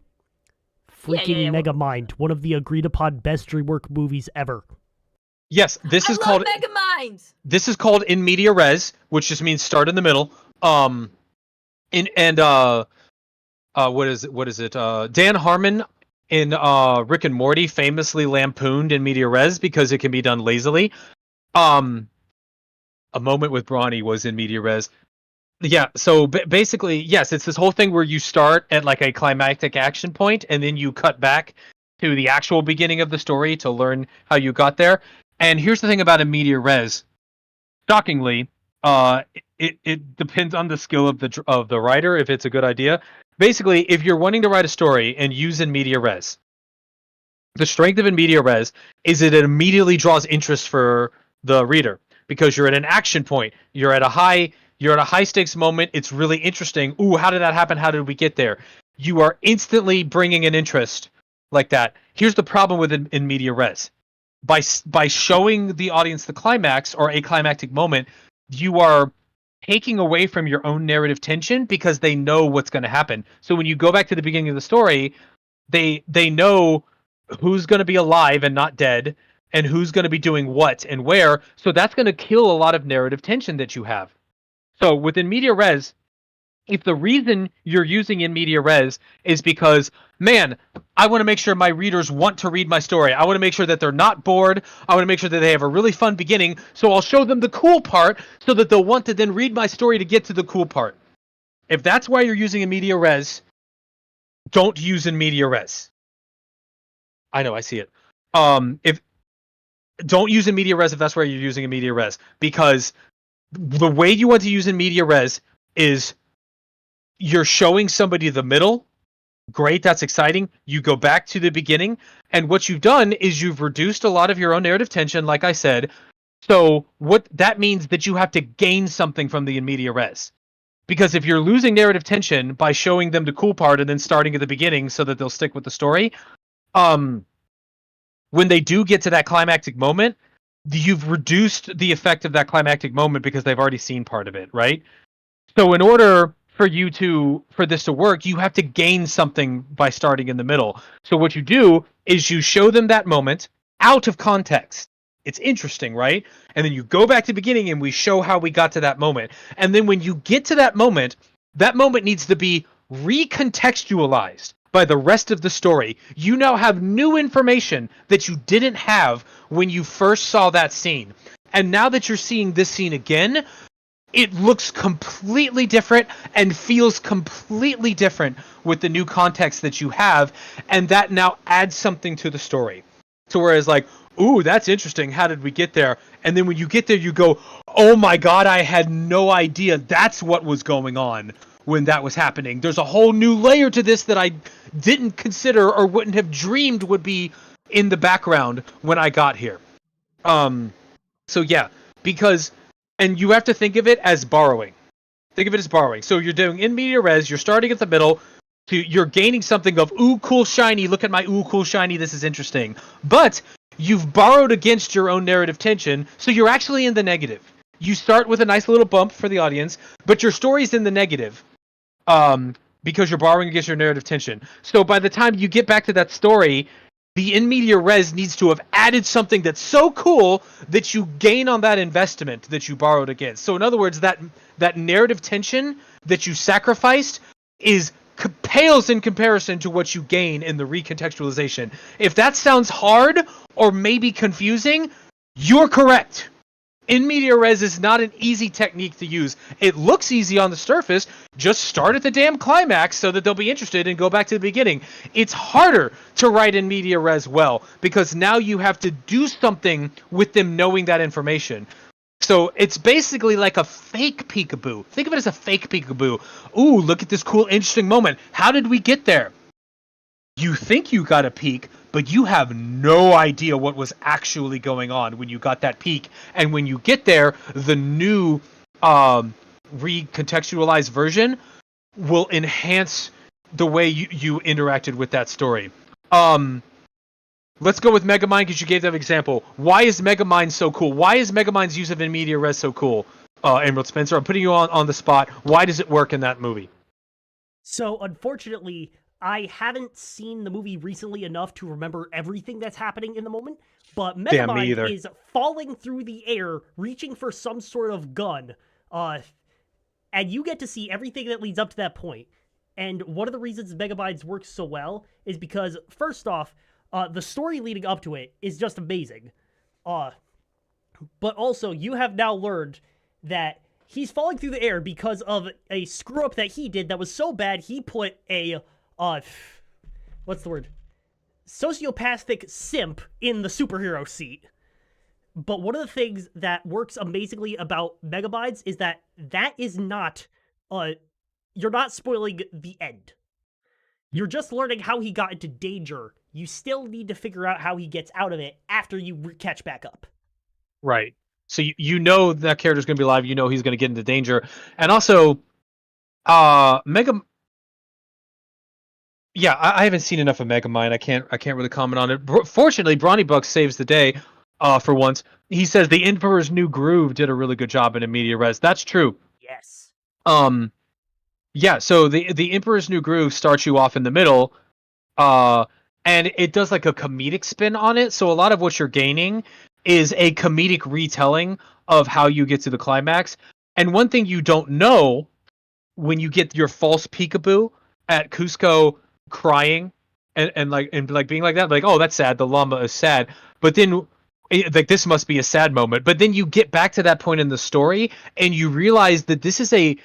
freaking Megamind, one of the agreed upon best DreamWorks movies ever. Yes, this is called Megamind. This is called in media res, which just means start in the middle. What is it? Dan Harmon in Rick and Morty famously lampooned in media res because it can be done lazily. A Moment with Brawny was in media res. Yeah, so basically, yes, it's this whole thing where you start at like a climactic action point and then you cut back to the actual beginning of the story to learn how you got there. And here's the thing about a media res. Shockingly, it depends on the skill of the writer if it's a good idea. Basically, if you're wanting to write a story and use in media res, the strength of in media res is that it immediately draws interest for the reader because you're at an action point. You're at a high stakes moment. It's really interesting. Ooh, how did that happen? How did we get there? You are instantly bringing an interest like that. Here's the problem with in media res. By showing the audience the climax or a climactic moment, you are taking away from your own narrative tension because they know what's going to happen. So when you go back to the beginning of the story, they know who's going to be alive and not dead and who's going to be doing what and where. So that's going to kill a lot of narrative tension that you have. So within media res, if the reason you're using in media res is because, man, I want to make sure my readers want to read my story. I want to make sure that they're not bored. I want to make sure that they have a really fun beginning. So I'll show them the cool part so that they'll want to then read my story to get to the cool part. If that's why you're using in media res, don't use in media res. I know, I see it. Don't use in media res if that's why you're using in media res, because the way you want to use in media res is you're showing somebody the middle. Great, that's exciting. You go back to the beginning, and what you've done is you've reduced a lot of your own narrative tension, like I said. So what that means that you have to gain something from the in media res. Because if you're losing narrative tension by showing them the cool part and then starting at the beginning so that they'll stick with the story, when they do get to that climactic moment, you've reduced the effect of that climactic moment because they've already seen part of it, right? So in order for this to work, you have to gain something by starting in the middle. So what you do is you show them that moment out of context. It's interesting, right? And then you go back to the beginning and we show how we got to that moment. And then when you get to that moment needs to be recontextualized by the rest of the story. You now have new information that you didn't have when you first saw that scene. And now that you're seeing this scene again, it looks completely different and feels completely different with the new context that you have, and that now adds something to the story. So whereas like, ooh, that's interesting, how did we get there? And then when you get there, you go, oh my god, I had no idea that's what was going on when that was happening. There's a whole new layer to this that I didn't consider or wouldn't have dreamed would be in the background when I got here. So yeah, because... And you have to think of it as borrowing. Think of it as borrowing. So you're doing in media res, you're starting at the middle, you're gaining something of, ooh, cool, shiny, look at my ooh, cool, shiny, this is interesting. But you've borrowed against your own narrative tension, so you're actually in the negative. You start with a nice little bump for the audience, but your story's in the negative because you're borrowing against your narrative tension. So by the time you get back to that story, the in media res needs to have added something that's so cool that you gain on that investment that you borrowed against. So in other words, that narrative tension that you sacrificed pales in comparison to what you gain in the recontextualization. If that sounds hard or maybe confusing, you're correct. In media res is not an easy technique to use. It looks easy on the surface. Just start at the damn climax so that they'll be interested and go back to the beginning. It's harder to write in media res well because now you have to do something with them knowing that information. So it's basically like a fake peekaboo. Think of it as a fake peekaboo. Ooh, look at this cool, interesting moment. How did we get there? You think you got a peek, but you have no idea what was actually going on when you got that peek. And when you get there, the new recontextualized version will enhance the way you interacted with that story. Let's go with Megamind because you gave that example. Why is Megamind so cool? Why is Megamind's use of in media res so cool? EmeraldSpencer, I'm putting you on the spot. Why does it work in that movie? So, unfortunately, I haven't seen the movie recently enough to remember everything that's happening in the moment, but Damn, me Megamind either. is falling through the air, reaching for some sort of gun, and you get to see everything that leads up to that point. And one of the reasons Megaminds works so well is because, first off, the story leading up to it is just amazing. But also, you have now learned that he's falling through the air because of a screw-up that he did that was so bad, he put a, what's the word? Sociopathic simp in the superhero seat. But one of the things that works amazingly about Megaminds is that is not, you're not spoiling the end. You're just learning how he got into danger. You still need to figure out how he gets out of it after you catch back up. Right. So you know that character's going to be alive. You know he's going to get into danger. And also, yeah, I haven't seen enough of Megamind. I can't really comment on it. Fortunately, Brawny Buck saves the day for once. He says the Emperor's New Groove did a really good job in a media res. That's true. Yes. Yeah, so the Emperor's New Groove starts you off in the middle, and it does like a comedic spin on it. So a lot of what you're gaining is a comedic retelling of how you get to the climax. And one thing you don't know when you get your false peekaboo at Cusco crying and being like that, like, oh, that's sad. The llama is sad. But then like this must be a sad moment. But then you get back to that point in the story and you realize that this is a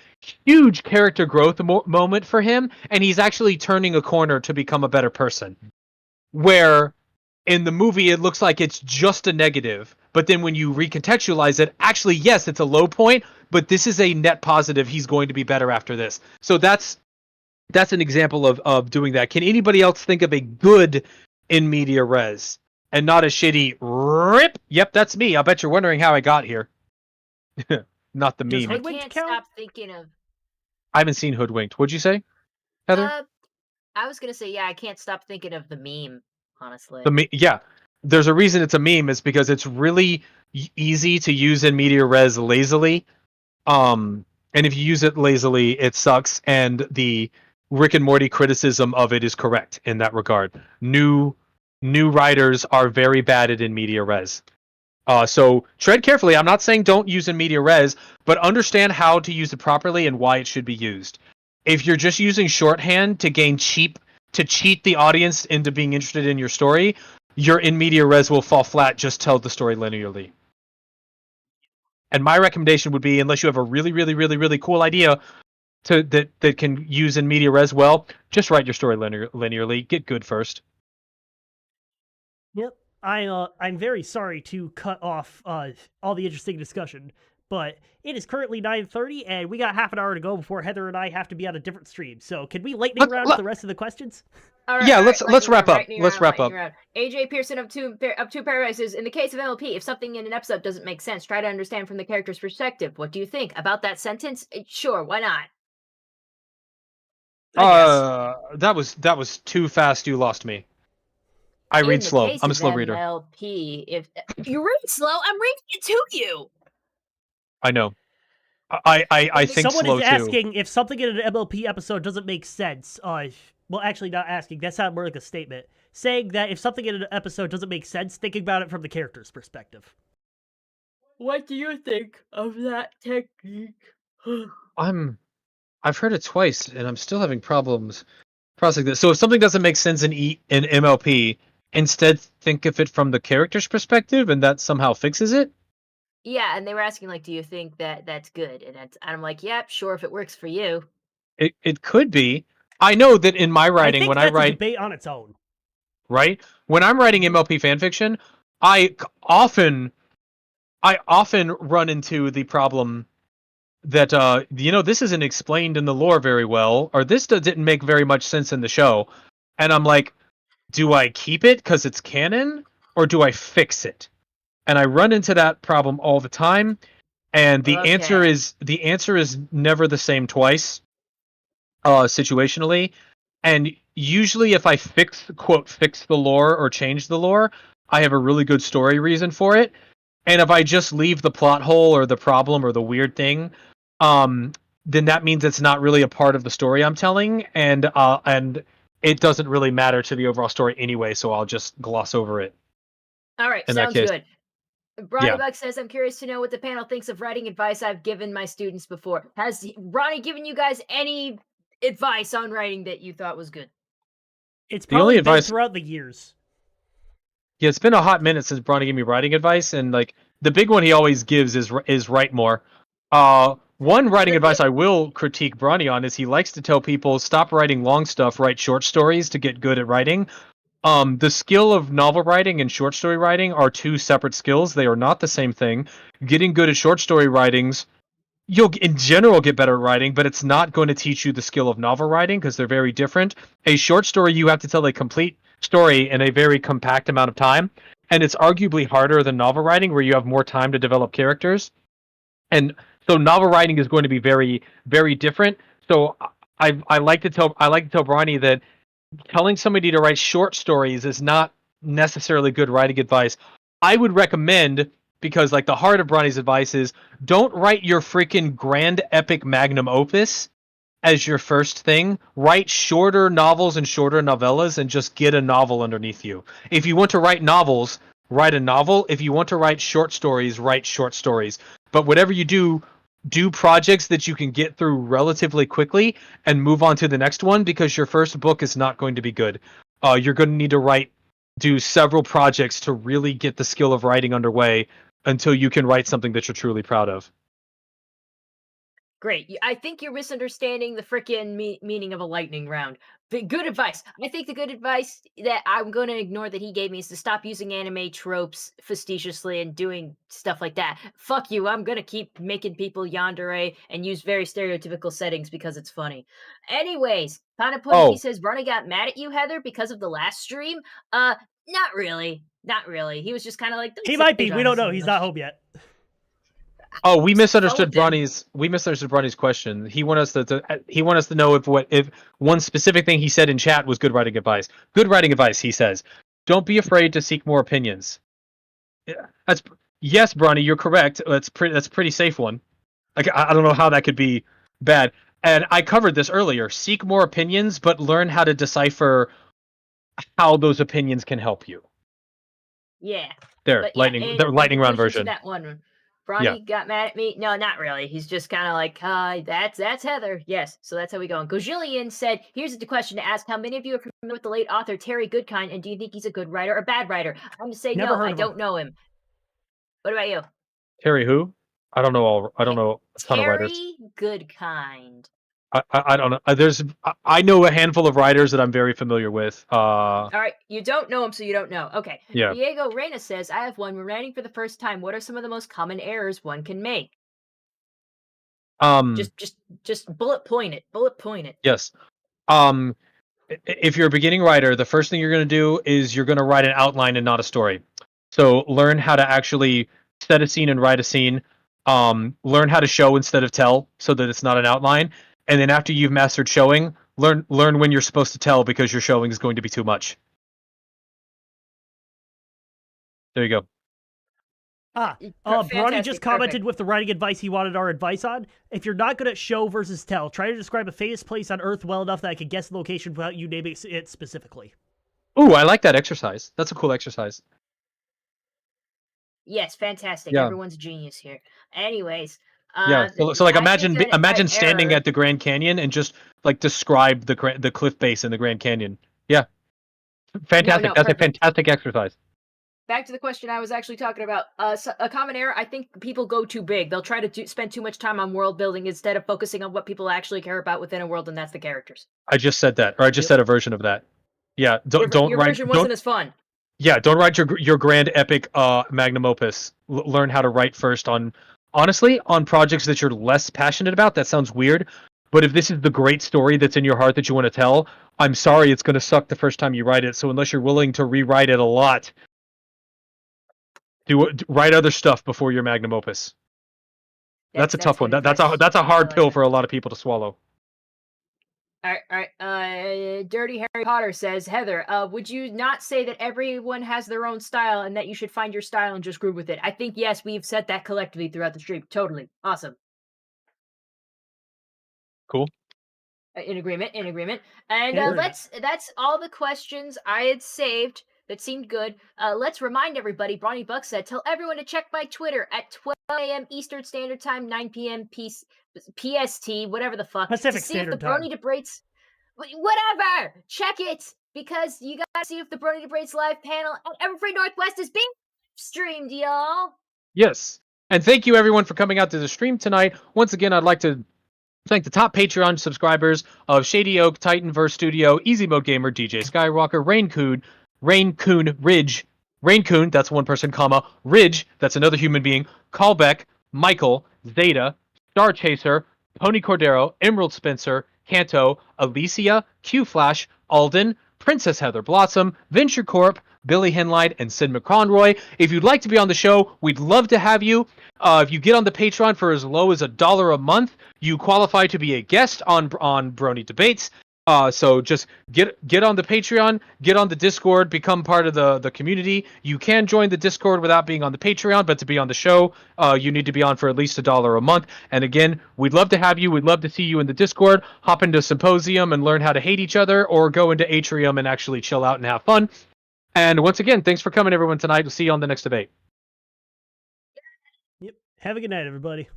huge character growth moment for him, and he's actually turning a corner to become a better person. Where in the movie it looks like it's just a negative, but then when you recontextualize it, actually yes, it's a low point, but this is a net positive. He's going to be better after this. So that's an example of doing that. Can anybody else think of a good in media res and not a shitty rip? Yep, that's me. I bet you're wondering how I got here. Not the meme. I can't stop thinking of... I haven't seen Hoodwinked. What'd you say, Heather? I was gonna say, yeah, I can't stop thinking of the meme, honestly. Yeah, there's a reason it's a meme. It's because it's really easy to use in media res lazily. And if you use it lazily, it sucks. And the Rick and Morty criticism of it is correct in that regard. New writers are very bad at in media res. So tread carefully. I'm not saying don't use in media res, but understand how to use it properly and why it should be used. If you're just using shorthand to cheat the audience into being interested in your story, your in media res will fall flat. Just tell the story linearly. And my recommendation would be, unless you have a really, really, really, really cool idea that can use in media res well, just write your story linearly. Get good first. Yep. I'm very sorry to cut off all the interesting discussion, but it is currently 9:30, and we got half an hour to go before Heather and I have to be on a different stream. So can we lightning round the rest of the questions? All right, yeah, all let's wrap up. Let's wrap up. AJ Pearson of two paradises. In the case of MLP, if something in an episode doesn't make sense, try to understand from the character's perspective. What do you think about that sentence? Sure, why not? That was too fast. You lost me. I read slow. I'm a slow reader. MLP, if you read slow, I'm reading it to you. I know. I think someone slow is too. asking if something in an MLP episode doesn't make sense. Well, actually, not asking. That sounds more like a statement. Saying that if something in an episode doesn't make sense, thinking about it from the character's perspective. What do you think of that technique? I've heard it twice, and I'm still having problems processing this. So if something doesn't make sense in MLP, instead think of it from the character's perspective, and that somehow fixes it? Yeah, and they were asking, like, do you think that's good? And I'm like, yep, sure, if it works for you. It could be. I know that in my writing, when I write a debate on its own. Right? When I'm writing MLP fanfiction, I often run into the problem that this isn't explained in the lore very well, or this didn't make very much sense in the show. And I'm like, do I keep it because it's canon, or do I fix it? And I run into that problem all the time, and the answer is never the same twice, situationally. And usually if I fix the lore or change the lore, I have a really good story reason for it. And if I just leave the plot hole or the problem or the weird thing, then that means it's not really a part of the story I'm telling, and it doesn't really matter to the overall story anyway, so I'll just gloss over it. All right, In that sounds case. good. Brony Buck says, I'm curious to know what the panel thinks of writing advice I've given my students before. Has Brony given you guys any advice on writing that you thought was good? It's probably been throughout the years. Yeah, it's been a hot minute since Brawny gave me writing advice, and like the big one he always gives is write more. One writing advice I will critique Brawny on is he likes to tell people stop writing long stuff, write short stories to get good at writing. The skill of novel writing and short story writing are two separate skills. They are not the same thing. Getting good at short story writings, you'll in general get better at writing, but it's not going to teach you the skill of novel writing because they're very different. A short story, you have to tell a complete story in a very compact amount of time, and it's arguably harder than novel writing where you have more time to develop characters. And so novel writing is going to be very, very different. So I like to tell Brawny that telling somebody to write short stories is not necessarily good writing advice. I would recommend, because like the heart of Brawny's advice is, don't write your freaking grand epic magnum opus as your first thing. Write shorter novels and shorter novellas and just get a novel underneath you. If you want to write novels, write a novel. If you want to write short stories, write short stories. But whatever you do projects that you can get through relatively quickly and move on to the next one, because your first book is not going to be good. You're going to need to do several projects to really get the skill of writing underway until you can write something that you're truly proud of. Great. I think you're misunderstanding the frickin' meaning of a lightning round. But good advice. I think the good advice that I'm going to ignore that he gave me is to stop using anime tropes facetiously and doing stuff like that. Fuck you. I'm going to keep making people yandere and use very stereotypical settings because it's funny. Anyways, Panapunky says, Brawny got mad at you, Heather, because of the last stream? Not really. Not really. He was just kind of like... He might be. We don't know. He's not home yet. Oh, we misunderstood Brawny's question. He wanted us to know if one specific thing he said in chat was good writing advice. Good writing advice, he says. Don't be afraid to seek more opinions. Yes, Brawny, you're correct. That's pretty safe one. I don't know how that could be bad. And I covered this earlier. Seek more opinions, but learn how to decipher how those opinions can help you. Yeah. Lightning round version. That one. Brawny got mad at me. No, not really. He's just kind of like, that's Heather. Yes, so that's how we go. Gojillian said, here's the question to ask. How many of you are familiar with the late author Terry Goodkind, and do you think he's a good writer or bad writer? I'm going to say no, I don't know him. What about you? Terry who? I don't know a ton of writers. Terry Goodkind. I don't know. I know a handful of writers that I'm very familiar with. All right, you don't know them, so you don't know. Okay. Yeah. Diego Reyna says, I have one. When writing for the first time, what are some of the most common errors one can make? Just bullet point it. Bullet point it. Yes. If you're a beginning writer, the first thing you're going to do is you're going to write an outline and not a story. So learn how to actually set a scene and write a scene. Learn how to show instead of tell, so that it's not an outline. And then after you've mastered showing, learn when you're supposed to tell, because your showing is going to be too much. There you go. Brawny just commented with the writing advice he wanted our advice on. If you're not good at show versus tell, try to describe a famous place on Earth well enough that I can guess the location without you naming it specifically. Ooh, I like that exercise. That's a cool exercise. Yes, fantastic. Yeah. Everyone's genius here. Anyways. So like imagine standing at the Grand Canyon and just like describe the cliff base in the Grand Canyon. Yeah. Fantastic. That's perfect. A fantastic exercise. Back to the question I was actually talking about. A common error, I think people go too big. They'll try to spend too much time on world building instead of focusing on what people actually care about within a world, and that's the characters. I just said that, or I just said a version of that. Yeah, your version wasn't as fun. Yeah, don't write your grand epic magnum opus. Learn how to write first honestly, on projects that you're less passionate about. That sounds weird, but if this is the great story that's in your heart that you want to tell, I'm sorry, it's going to suck the first time you write it. So unless you're willing to rewrite it a lot, write other stuff before your magnum opus. That's a tough one. That's a hard pill for a lot of people to swallow. All right. Dirty Harry Potter says, Heather, would you not say that everyone has their own style and that you should find your style and just groove with it? I think, yes, we've said that collectively throughout the stream. Totally. Awesome. Cool. In agreement. And Yeah. that's all the questions I had saved that seemed good. Let's remind everybody, Brawny Buck said, tell everyone to check my Twitter at 12 a.m. Eastern Standard Time, 9 p.m. PST, whatever the fuck. Pacific to see if the Standard Time. Brony debates, whatever, check it, because you gotta see if the Brony debates live panel at Everfree Northwest is being streamed, y'all. Yes. And thank you everyone for coming out to the stream tonight. Once again, I'd like to thank the top Patreon subscribers of Shady Oak, Titanverse Studio, EasyModeGamer, DJ Skywalker, Rein-Kun, Rein-Kun, that's one person, comma, Ridge, that's another human being, Callback, Michael, Zeta, StarChaser, Pony Cordero, EmeraldSpencer, Kanto, Alicia, QFlash, Alden, Princess Heather Blossom, VentureCorp, Billy Henline, and Sid McConroy. If you'd like to be on the show, we'd love to have you. If you get on the Patreon for as low as $1 a month, you qualify to be a guest on Brony Debates. So just get on the Patreon, get on the Discord, become part of the community. You can join the Discord without being on the Patreon, but to be on the show, you need to be on for at least $1 a month. And again, we'd love to have you. We'd love to see you in the Discord. Hop into Symposium and learn how to hate each other, or go into Atrium and actually chill out and have fun. And once again, thanks for coming, everyone, tonight. We'll see you on the next debate. Yep. Have a good night, everybody.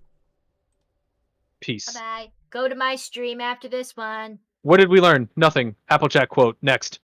Peace. Bye-bye. Go to my stream after this one. What did we learn? Nothing. Applejack quote. Next.